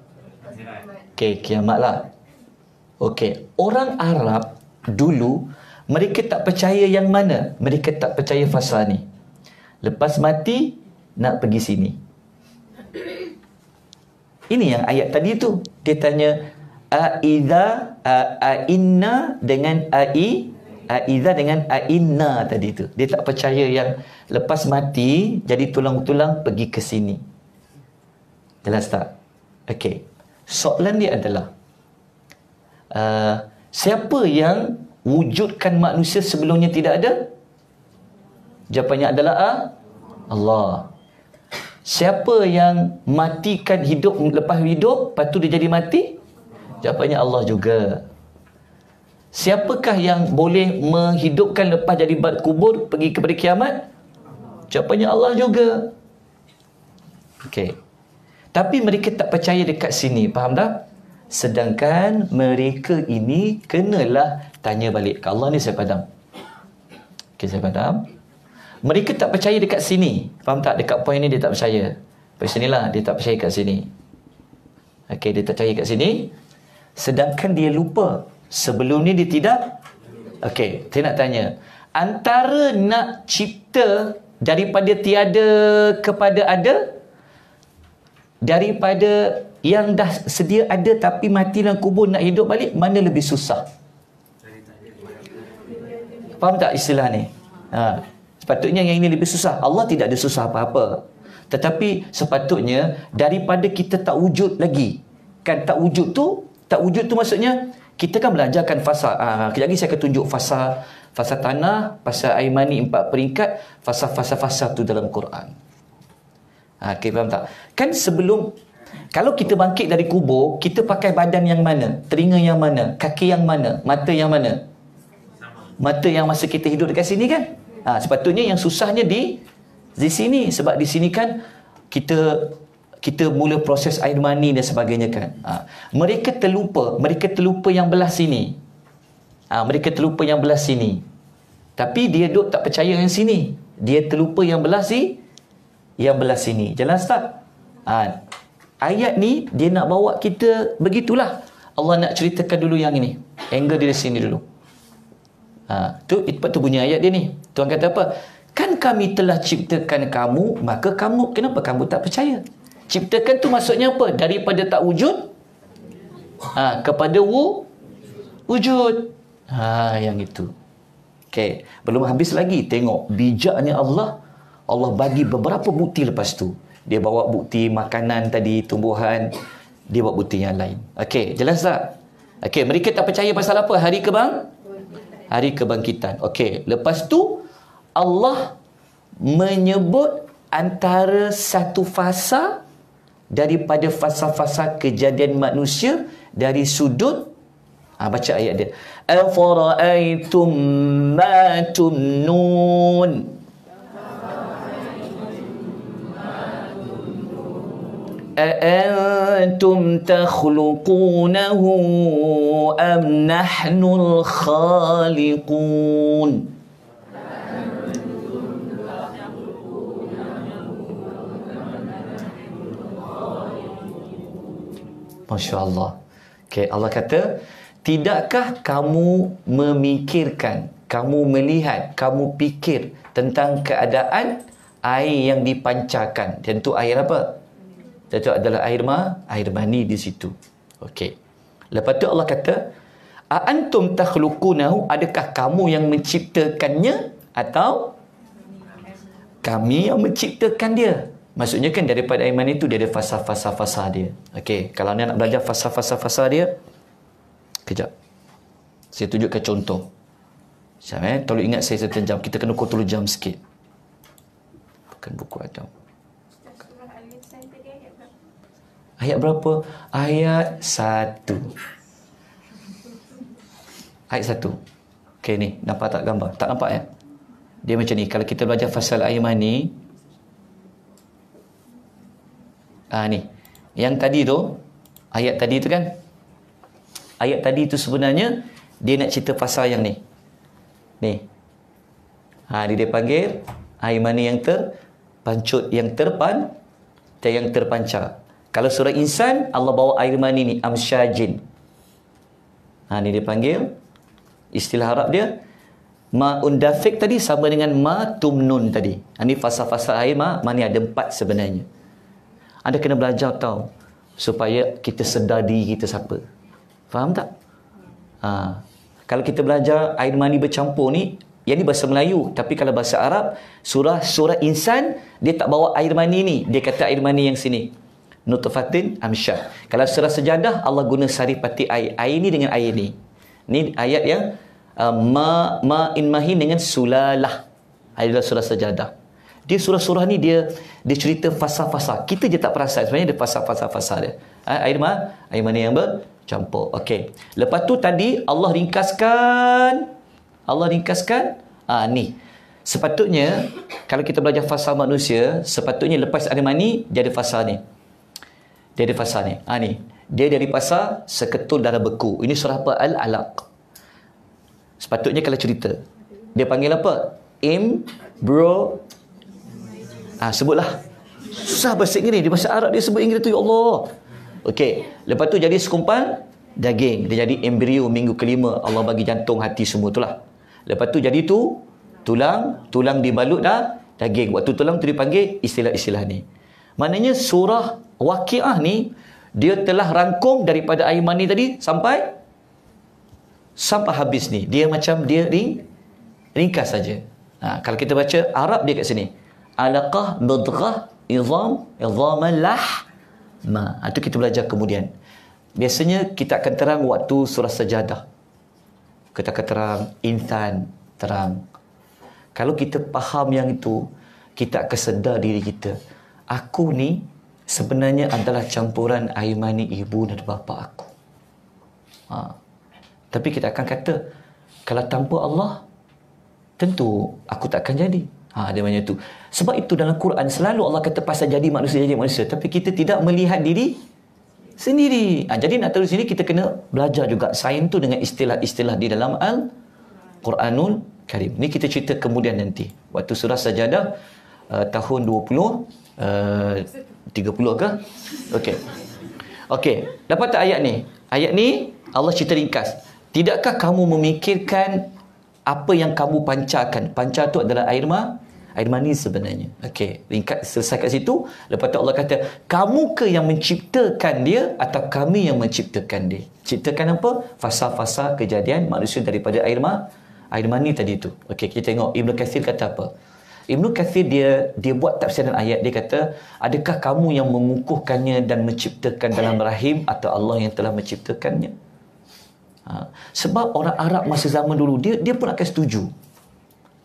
okey, kiamat lah. Okey, orang Arab dulu mereka tak percaya yang mana? Mereka tak percaya fasa ni. Lepas mati nak pergi sini. Ini yang ayat tadi tu. Dia tanya inna dengan aiza dengan inna tadi tu. Dia tak percaya yang lepas mati jadi tulang-tulang pergi ke sini. Jelas tak? Okey. Soalan dia adalah siapa yang wujudkan manusia sebelumnya tidak ada? Jawapannya adalah Allah. Siapa yang matikan hidup lepas hidup, lepas tu dia jadi mati? Jawapannya Allah juga. Siapakah yang boleh menghidupkan lepas jadi kubur pergi kepada kiamat? Jawapannya Allah juga. Okey. Tapi mereka tak percaya dekat sini, faham tak? Sedangkan mereka ini kenalah tanya balik. Ke Allah ni saya padam. Okey, saya padam. Mereka tak percaya dekat sini. Faham tak? Dekat poin ni dia tak percaya. Pada sinilah dia tak percaya kat sini. Okey, dia tak percaya kat sini. Sedangkan dia lupa. Sebelum ni dia tidak. Okey, saya nak tanya. Antara nak cipta daripada tiada kepada ada, daripada yang dah sedia ada tapi mati dalam kubur nak hidup balik, mana lebih susah? Faham tak istilah ni? Sepatutnya yang ini lebih susah. Allah tidak ada susah apa-apa. Tetapi sepatutnya daripada kita tak wujud lagi. Kan tak wujud tu maksudnya kita kan belajarkan fasa. Kejap lagi saya akan tunjuk fasa tanah, fasa air mani 4 peringkat, fasa tu dalam Quran. Okay, faham tak? Kan sebelum, kalau kita bangkit dari kubur, kita pakai badan yang mana? Telinga yang mana? Kaki yang mana? Mata yang mana? Mata yang masa kita hidup dekat sini kan? Sepatutnya yang susahnya di sini. Sebab di sini kan kita kita mula proses air mani dan sebagainya kan. Mereka terlupa yang belah sini. Mereka terlupa yang belah sini. Tapi dia duk tak percaya yang sini. Dia terlupa yang belah sini. Jelas tak? Ayat ni dia nak bawa kita begitulah. Allah nak ceritakan dulu yang ini. Angle dia di sini dulu. Tu bunyi ayat dia ni. Tuhan kata apa? Kan kami telah ciptakan kamu, maka kenapa kamu tak percaya? Ciptakan tu maksudnya apa? Daripada tak wujud kepada wujud. Yang itu. Okey, belum habis lagi. Tengok bijaknya Allah. Allah bagi beberapa bukti lepas tu. Dia bawa bukti makanan tadi, tumbuhan. Dia bawa bukti yang lain. Okey, jelas tak? Okey, mereka tak percaya pasal apa? Hari kebangkitan. Okey, lepas tu Allah menyebut antara satu fasa daripada fasa-fasa kejadian manusia dari sudut baca ayat dia. Afara'aytum ma tumnun. أأنتم تخلقونه أم نحن الخالقون. Masya Allah. Okay, Allah kata, tidakkah kamu memikirkan, kamu melihat, kamu fikir tentang keadaan air yang dipancarkan? Tentu air apa? Tentu adalah air mani di situ. Okey. Lepas tu Allah kata, "Aantum takhluqunahu?" Adakah kamu yang menciptakannya atau kami yang menciptakan dia? Maksudnya kan daripada air mani itu dia ada fasa-fasa dia. Okey, kalau anda nak belajar fasa-fasa dia, kejap. Saya tunjukkan contoh. Sekejap tolong ingat saya 1 jam. Kita kena kontrol jam sikit. Bukan buku Adam. Ayat berapa? Ayat 1. Ayat 1. Okey ni, nampak tak gambar? Tak nampak ya? Dia macam ni. Kalau kita belajar fasal air mani, ni. Yang tadi tu, ayat tadi tu kan? Ayat tadi tu sebenarnya dia nak cerita fasal yang ni. Ni. Dia panggil air mani yang terpancut, yang terpancar. Kalau surah Insan, Allah bawa air mani ni, amsyajin. Ni dia panggil, istilah Arab dia, ma'un dafiq tadi sama dengan ma tumnun tadi. Ni fasa-fasa air mani ada 4 sebenarnya. Anda kena belajar tahu, supaya kita sedar diri kita siapa. Faham tak? Kalau kita belajar air mani bercampur ni, yang ni bahasa Melayu. Tapi kalau bahasa Arab, surah Insan, dia tak bawa air mani ni. Dia kata air mani yang sini. Nutfatin amsyad. Kalau surah Sejadah, Allah guna saripati air. Air ni dengan air ni. Ni ayat yang ma'in mahin dengan sulalah. Adalah surah Sejadah. Dia surah-surah ni dia cerita fasa-fasa. Kita je tak perasan sebenarnya dia fasa-fasa dia. Air mani yang bercampur. Okey. Lepas tu tadi Allah ringkaskan. Ni. Sepatutnya kalau kita belajar fasa manusia, sepatutnya lepas air mani dia ada fasa ni. Ni. Dia dari fasa seketul darah beku. Ini surah apa? Al-Alaq. Sepatutnya kalau cerita, dia panggil apa? Sebutlah. Susah bahasa Inggeris. Di bahasa Arab dia sebut Inggeris tu, ya Allah. Okey. Lepas tu jadi sekumpal daging. Dia jadi embrio minggu kelima. Allah bagi jantung, hati semua itulah. Lepas tu jadi tu tulang dibalut dah daging. Waktu tulang tu dipanggil istilah-istilah ni. Maknanya surah Waqiah ni dia telah rangkum daripada air mani tadi sampai habis ni. Dia macam dia ringkas saja. Kalau kita baca Arab dia kat sini. Alaqah mudghah idhaman lahma. Itu kita belajar kemudian. Biasanya kita akan terang waktu surah Sajadah. Kita akan terang Insan, terang. Kalau kita faham yang itu, kita akan sedar diri kita. Aku ni sebenarnya adalah campuran air mani ibu dan bapa aku. Tapi kita akan kata, kalau tanpa Allah, tentu aku tak akan jadi. Dia macam tu. Sebab itu dalam Quran selalu Allah kata pasal jadi manusia, tapi kita tidak melihat diri sendiri. Jadi nak tahu sini kita kena belajar juga sains tu dengan istilah-istilah di dalam Al-Quranul Karim. Ni kita cerita kemudian nanti. Waktu surah Sajadah tahun 30 ke? Okey. Dapat tak ayat ni? Ayat ni Allah cerita ringkas. Tidakkah kamu memikirkan apa yang kamu pancarkan? Pancar tu adalah air mani sebenarnya. Okey, ringkas selesai kat situ. Lepas tu Allah kata, kamu ke yang menciptakan dia atau kami yang menciptakan dia? Ciptakan apa? Fasa-fasa kejadian manusia daripada air mani tadi tu. Okey, kita tengok Ibn Kathir kata apa. Ibn Kathir dia buat tafsiran ayat. Dia kata, adakah kamu yang mengukuhkannya dan menciptakan dalam rahim atau Allah yang telah menciptakannya? Sebab orang Arab masa zaman dulu dia pun akan setuju.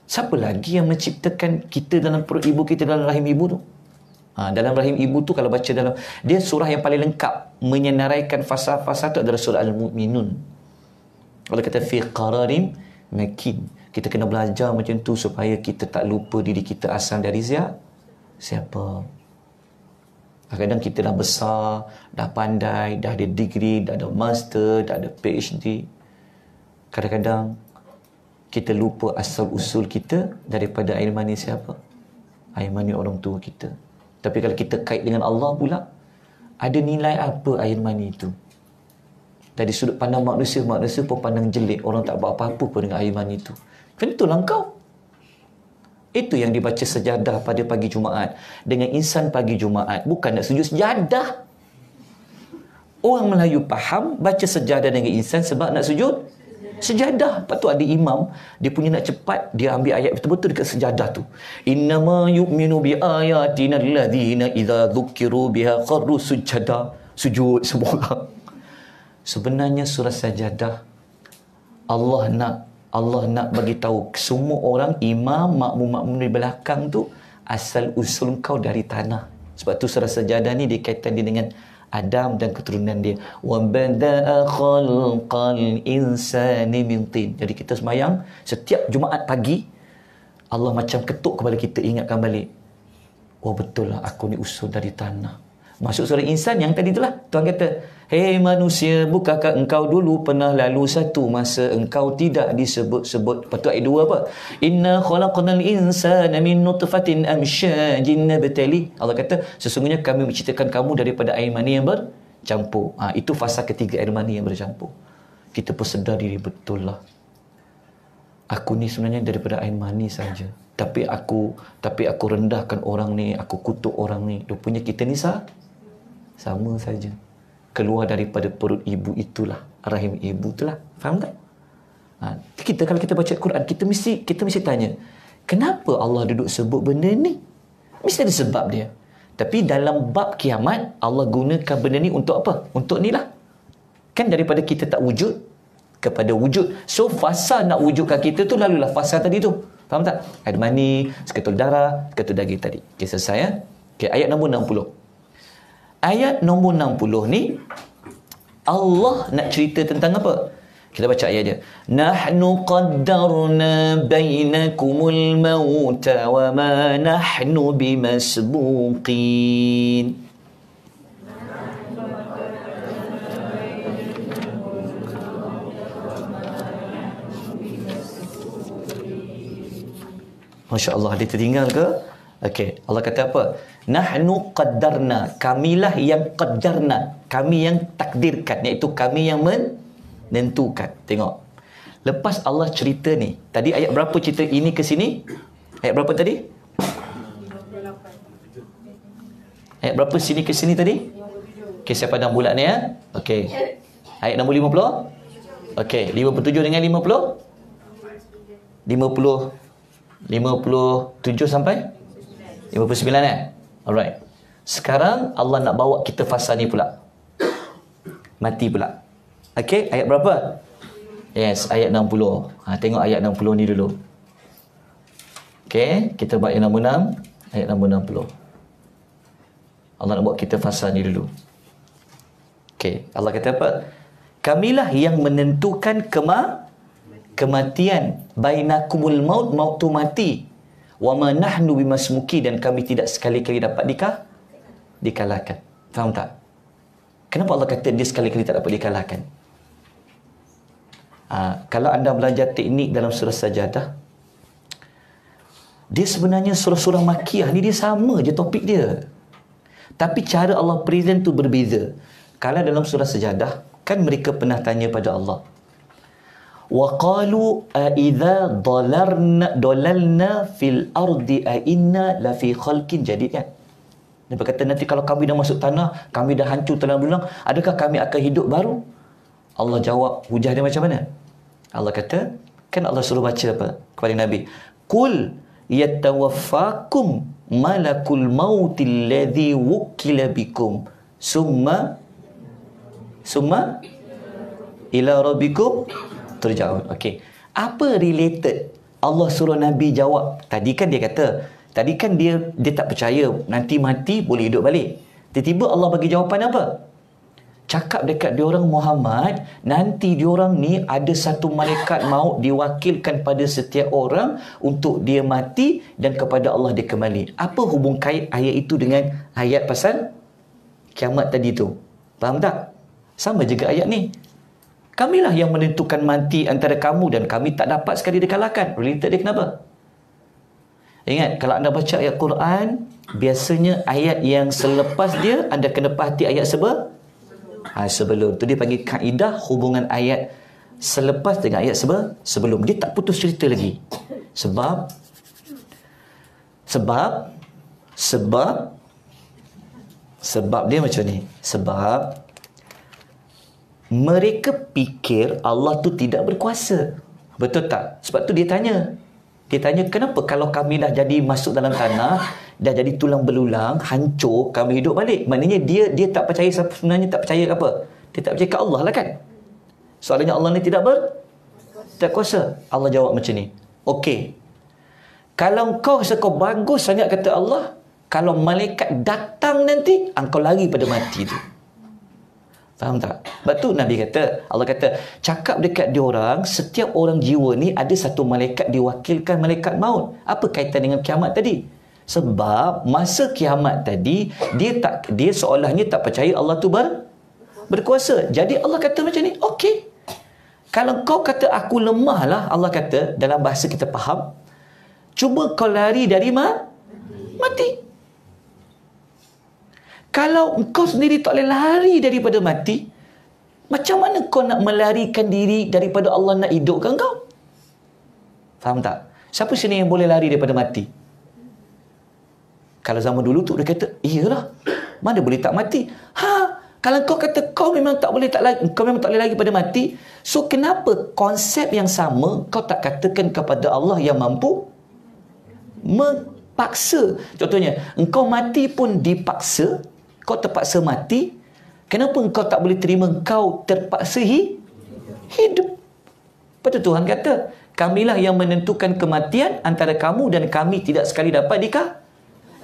Siapa lagi yang menciptakan kita dalam perut ibu kita, dalam rahim ibu tu? Dalam rahim ibu tu kalau baca dalam, dia surah yang paling lengkap menyenaraikan fasa-fasa tu adalah surah Al-Mu'minun. Allah kata fi qararin makin. Kita kena belajar macam tu supaya kita tak lupa diri kita asal dari siapa. Kadang-kadang kita dah besar, dah pandai, dah ada degree, dah ada master, dah ada PhD. Kadang-kadang kita lupa asal usul kita daripada air mani siapa? Air mani orang tua kita. Tapi kalau kita kait dengan Allah pula, ada nilai apa air mani itu? Dari sudut pandang manusia pun pandang jelek. Orang tak buat apa-apa pun dengan air mani itu. Tentulah kau. Itu yang dibaca sejadah pada pagi Jumaat. Dengan insan pagi Jumaat. Bukan nak sujud sejadah. Orang Melayu faham baca sejadah dengan insan sebab nak sujud sejadah. Lepas tu ada imam, dia punya nak cepat, dia ambil ayat betul-betul dekat sejadah tu. Innama yu'minu bi ayatina alladhina idza dzukiru biha kharru sujada. Sujud semua orang. Sebenarnya surah Sajadah Allah nak bagi tahu semua orang, imam, makmum di belakang tu, asal usul kau dari tanah. Sebab tu surah Sajadah ni dikaitan dia dengan Adam dan keturunan dia. Wa bada'a khalqal insani min tin. Jadi kita sembahyang setiap Jumaat pagi, Allah macam ketuk kepala kita, ingatkan balik. Oh betul lah, aku ni usul dari tanah. Masuk surah Insan yang tadi itulah. Tuhan kata, hei manusia, bukankah engkau dulu pernah lalu satu masa engkau tidak disebut-sebut. Lepas tu ayat 2 apa? Inna khalaqnal insana min nutfatin amsyajin nabtali. Allah kata, sesungguhnya kami menciptakan kamu daripada air mani yang bercampur. Itu fasa ketiga, air mani yang bercampur. Kita pun sedar diri, betul lah. Aku ni sebenarnya daripada air mani saja. Tapi aku rendahkan orang ni, aku kutuk orang ni. Rupanya kita ni sama saja. Keluar daripada perut ibu itulah, rahim ibu itulah. Faham tak? Kita kalau kita baca Quran, kita mesti tanya, kenapa Allah duduk sebut benda ni? Mesti ada sebab dia. Tapi dalam bab kiamat, Allah gunakan benda ni untuk apa? Untuk ni lah. Kan daripada kita tak wujud kepada wujud. So fasa nak wujudkan kita tu lalulah fasa tadi tu. Faham tak? Air mani, seketul darah, seketul daging tadi. Okay, selesai ya. Okay, ayat nombor 60. Ayat nombor 60 ni Allah nak cerita tentang apa? Kita baca ayat dia. Nahnu qaddarna bainakumul mauta wa ma nahnu bimasbuqin. Masya Allah, dia tertinggal ke? Okey, Allah kata apa? Nahnu qaddarna, kamilah yang qaddarna, kami yang takdirkan, iaitu kami yang menentukan. Tengok. Lepas Allah cerita ni, tadi ayat berapa cerita ini ke sini? Ayat berapa tadi? Ayat berapa sini ke sini tadi? Okey, siapa dah bulat ni ya? Okey. Ayat nombor 50? Okey, 57 dengan 50? 57 sampai 59 Alright. Sekarang Allah nak bawa kita fasa ni pula. Mati pula. Okey, ayat berapa? Yes, ayat 60. Tengok ayat 60 ni dulu. Okey, kita buat ayat nombor 6, ayat nombor 60. Allah nak buat kita fasa ni dulu. Okey, Allah kata apa? Kamilah yang menentukan kematian. Bainakumul maut tu mati. Wa ma nahnu bimasmuki, dan kami tidak sekali-kali dapat dikalahkan. Faham tak? Kenapa Allah kata dia sekali-kali tak dapat dikalahkan? Kalau anda belajar teknik dalam surah Sajadah, dia sebenarnya surah-surah Makkiyah ni dia sama je topik dia. Tapi cara Allah present tu berbeza. Kalau dalam surah Sajadah, kan mereka pernah tanya pada Allah, wa qalu a idza dalalna fil ardi a inna la fi khalqin jadid, kan? Dia berkata, nanti kalau kami dah masuk tanah, kami dah hancur terlalu berulang, adakah kami akan hidup baru? Allah jawab, hujah dia macam mana? Allah kata, kan Allah suruh baca apa kepada Nabi? Qul yatawaffakum malakul mautil ladzi wukila bikum summa ila rabbikum turja'un. Okey. Apa related Allah suruh Nabi jawab? Tadi kan dia tak percaya nanti mati boleh hidup balik. Tiba-tiba Allah bagi jawapan apa? Cakap dekat diorang, Muhammad, nanti diorang ni ada satu malaikat maut diwakilkan pada setiap orang untuk dia mati dan kepada Allah dia kembali. Apa hubung kait ayat itu dengan ayat pasal kiamat tadi tu? Faham tak? Sama juga ayat ni. Kamilah yang menentukan mati antara kamu dan kami tak dapat sekali dikalahkan. Related dia kenapa? Ingat, kalau anda baca ayat Quran, biasanya ayat yang selepas dia anda kena pahati ayat sebelum. Tu dia panggil kaedah hubungan ayat selepas dengan ayat sebelum. Dia tak putus cerita lagi. Sebab dia macam ni. Sebab mereka fikir Allah tu tidak berkuasa. Betul tak? Sebab tu dia tanya, kenapa kalau kami dah jadi masuk dalam tanah, dah jadi tulang belulang, hancur, kami hidup balik? Maknanya dia tak percaya, sebenarnya tak percaya apa? Dia tak percaya ke Allah lah, kan? Soalnya Allah ni tak kuasa. Allah jawab macam ni. Okey. Kalau kau rasa kau bagus sangat kata Allah, kalau malaikat datang nanti, engkau lari pada mati tu. Faham tak? Sebab tu Nabi kata, Allah kata, cakap dekat diorang, setiap orang jiwa ni ada satu malaikat diwakilkan malaikat maut. Apa kaitan dengan kiamat tadi? Sebab masa kiamat tadi, dia seolahnya tak percaya Allah tu berkuasa. Jadi Allah kata macam ni, okey. Kalau kau kata aku lemah lah, Allah kata, dalam bahasa kita faham, cuba kau lari dari mati. Kalau engkau sendiri tak boleh lari daripada mati, macam mana kau nak melarikan diri daripada Allah nak hidupkan kau? Faham tak? Siapa sini yang boleh lari daripada mati? Kalau zaman dulu tu dia kata, iyalah, mana boleh tak mati? Kalau kau kata kau memang tak boleh lari pada mati, so kenapa konsep yang sama kau tak katakan kepada Allah yang mampu mempaksa? Contohnya, engkau mati pun dipaksa, kau terpaksa mati, kenapa engkau tak boleh terima engkau terpaksa hidup? Lepas tu Tuhan kata, kamilah yang menentukan kematian antara kamu dan kami tidak sekali dapat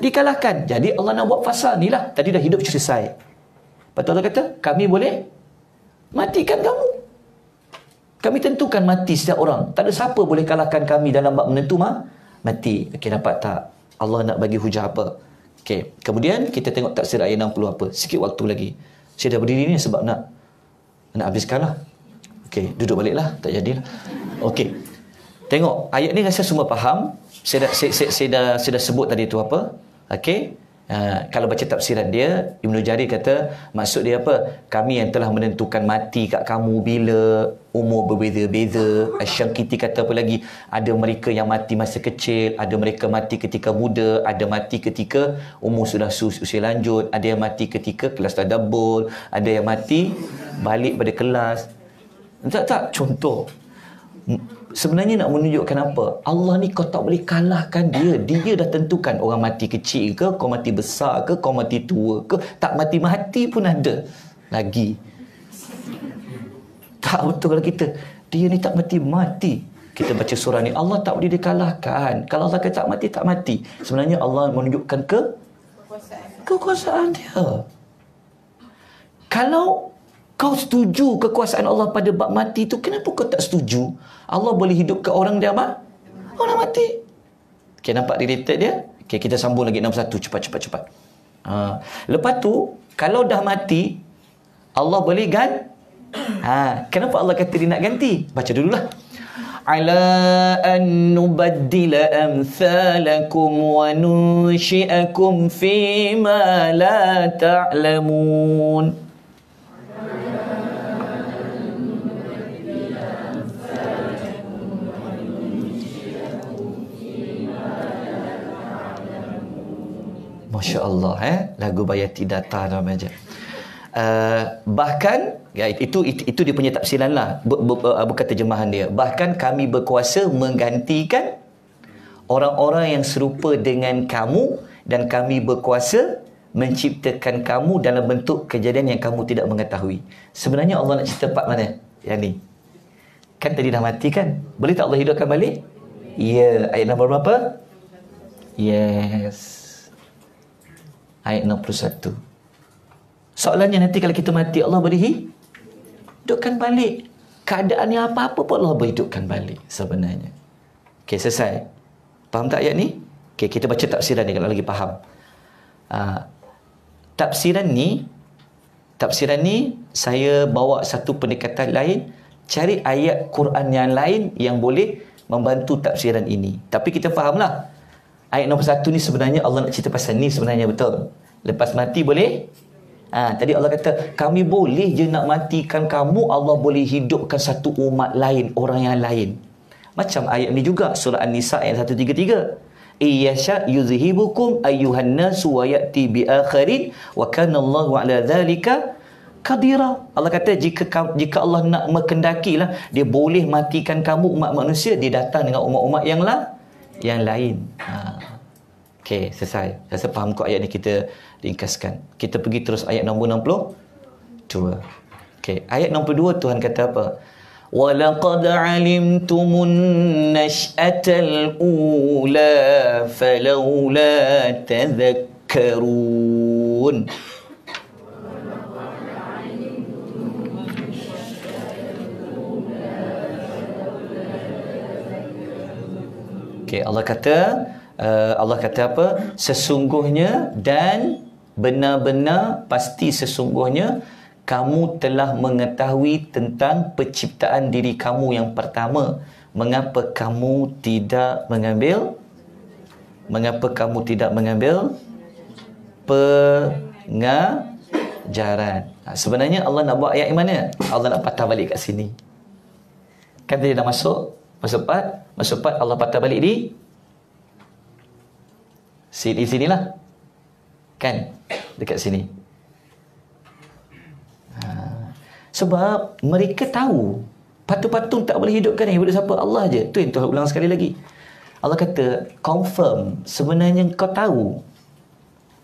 dikalahkan. Jadi Allah nak buat fasal ni lah. Tadi dah hidup selesai. Lepas tu Allah kata, kami boleh matikan kamu. Kami tentukan mati setiap orang. Tak ada siapa boleh kalahkan kami dalam bab menentu mati. Okey, dapat tak? Allah nak bagi hujah apa? Okey, kemudian kita tengok tafsir ayat 60 apa. Sikit waktu lagi. Saya dah berdiri ni sebab nak habiskan lah. Okey, duduk balik lah. Tak jadilah. Okey. Tengok, ayat ni rasa semua faham. Saya dah sebut tadi tu apa. Okey. Kalau baca tafsiran dia, Ibnu Jarir kata, maksud dia apa? Kami yang telah menentukan mati kat kamu bila umur berbeza-beza. Asy-Syangkiti kata apa lagi? Ada mereka yang mati masa kecil, ada mereka mati ketika muda, ada mati ketika umur sudah usia lanjut, ada yang mati ketika kelas tadabbur, ada yang mati balik pada kelas. Tak, contoh. Sebenarnya nak menunjukkan apa? Allah ni kau tak boleh kalahkan dia. Dia dah tentukan orang mati kecil ke, kau mati besar ke, kau mati tua ke, tak mati-mati pun ada lagi. Tak betul kalau kita, dia ni tak mati-mati. Kita baca surah ni, Allah tak boleh dikalahkan. Kalau Allah kata tak mati, tak mati. Sebenarnya Allah menunjukkan kekuasaan dia. Kalau kau setuju kekuasaan Allah pada bab mati tu, kenapa kau tak setuju Allah boleh hidupkan orang dia orang mati? Okay, nampak related dia? Okay, kita sambung lagi nombor 1. Cepat. Lepas tu, kalau dah mati, Allah boleh kenapa Allah kata dia nak ganti? Baca dululah. Ala an nubaddila amthalakum wa nunshi'akum fima la ta'lamun. Masya Allah, lagu Bayati Data nama aja. Bahkan itu dia punya tafsiran lah, bukan terjemahan dia. Bahkan kami berkuasa menggantikan orang-orang yang serupa dengan kamu, dan kami berkuasa menciptakan kamu dalam bentuk kejadian yang kamu tidak mengetahui. Sebenarnya Allah nak cerita part mana? Yang ni. Kan tadi dah mati kan? Boleh tak Allah hidupkan balik? Ya. Ayat nombor berapa? Yes. Ayat 61. Soalannya nanti kalau kita mati, Allah boleh hidupkan balik. Keadaan yang apa-apa pun Allah boleh hidupkan balik sebenarnya. Okey, selesai. Faham tak ayat ni? Okey, kita baca tafsiran ni kalau lagi faham. Tafsiran ni saya bawa satu pendekatan lain. Cari ayat Quran yang lain yang boleh membantu tafsiran ini. Tapi kita fahamlah. Ayat nombor 1 ni sebenarnya Allah nak cerita pasal ni sebenarnya, betul. Lepas mati boleh? Tadi Allah kata, kami boleh je nak matikan kamu, Allah boleh hidupkan satu umat lain, orang yang lain. Macam ayat ni juga, surah An-Nisa ayat 133. Iyasha yuzhibukum ayyuhan nasu wa ya'ti bi akharin wa kana Allahu ala dhalika qadira. Allah kata jika Allah nak mengendakilah, dia boleh matikan kamu umat manusia, dia datang dengan umat-umat yang lain. Okey, selesai. Saya faham kok ayat ni, kita ringkaskan. Kita pergi terus ayat nombor 62. Okey, ayat nombor 2 Tuhan kata apa? وَلَقَدْ عَلِمْتُمُ النَّشْأَةَ الْأُولَى فَلَوْلَا تَذَكَّرُونَ. Okay, Allah kata apa? Sesungguhnya dan benar-benar pasti sesungguhnya kamu telah mengetahui tentang penciptaan diri kamu yang pertama. Mengapa kamu tidak mengambil pengajaran? Sebenarnya Allah nak buat ayat yang mana? Allah nak patah balik kat sini. Kan tadi dah masuk part Allah patah balik di sinilah. Kan? Dekat sini. Sebab mereka tahu patung-patung tak boleh hidupkan yang hidup siapa? Allah je. Tu yang Tuhan ulang sekali lagi. Allah kata, confirm, sebenarnya kau tahu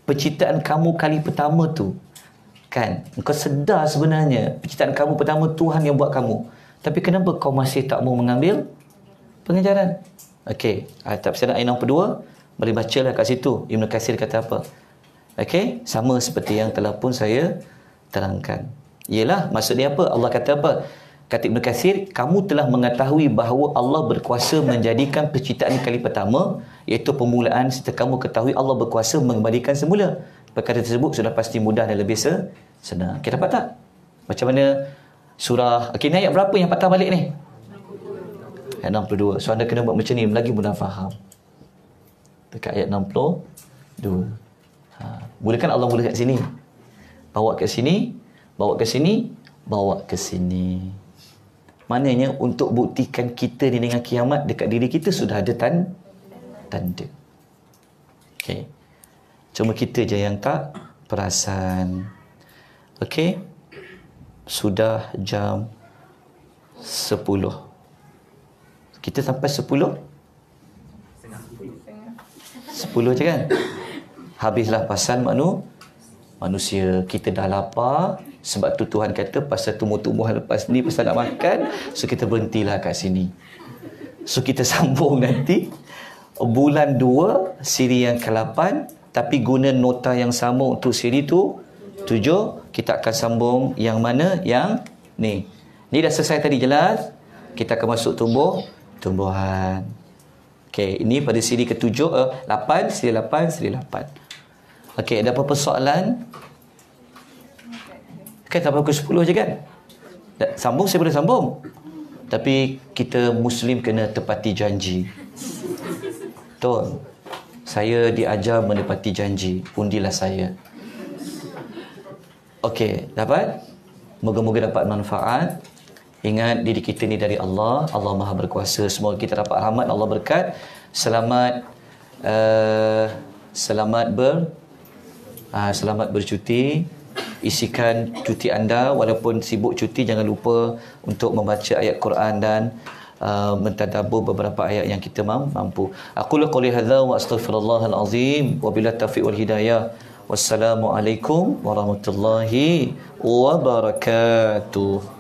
penciptaan kamu kali pertama tu. Kan? Kau sedar sebenarnya penciptaan kamu pertama Tuhan yang buat kamu. Tapi kenapa kau masih tak mau mengambil pengajaran? Okey, tafsiran ayat nombor 2 boleh bacalah kat situ. Ibn Katsir kata apa? Okey, sama seperti yang telah pun saya terangkan. Ialah maksudnya apa? Allah kata apa? Kata Ibn Katsir, kamu telah mengetahui bahawa Allah berkuasa menjadikan penciptaan kali pertama, iaitu permulaan, serta kamu ketahui Allah berkuasa mengembalikan semula. Perkara tersebut sudah pasti mudah dan lebih senang. Kita dapat tak? Macam mana surah, okey, ni ayat berapa yang patah balik ni? Ayat 62. So anda kena buat macam ni, lagi mudah faham. Dekat ayat 62. Bolehkan Allah mula kat sini, bawa ke sini, bawa ke sini, bawa ke sini. Maknanya untuk buktikan kita ni dengan kiamat dekat diri kita sudah ada tanda. Okey. Cuma kita je yang tak perasan. Okey. Sudah jam 10. Kita sampai 10? 10 je kan? Habislah pasal manusia. Kita dah lapar. Sebab tu Tuhan kata pasal tumbuh-tumbuhan lepas ni, pasal nak makan. So kita berhentilah kat sini. So kita sambung nanti bulan 2 siri yang ke-8, tapi guna nota yang sama untuk siri tu 7. Kita akan sambung yang mana? Yang ni. Ni dah selesai tadi, jelas. Kita akan masuk tumbuhan. Okey, ini pada siri ke-7, 8, siri 8, siri 8. Okey, ada apa-apa soalan? Kan sampai pukul 10 je kan? Sambung saya boleh sambung. Tapi kita Muslim kena tepati janji. Betul. Saya diajar menepati janji. Undilah saya. Okey, dapat? Moga-moga dapat manfaat. Ingat diri kita ni dari Allah. Allah Maha Berkuasa. Semoga kita dapat rahmat Allah berkat. Selamat selamat bercuti. Isikan cuti anda. Walaupun sibuk cuti, jangan lupa untuk membaca ayat Quran dan mentadabbur beberapa ayat yang kita mampu. Aqulu qouli hadza wa astaghfirullahal azim wa billahi taufiq wal hidayah. Wassalamualaikum warahmatullahi wabarakatuh.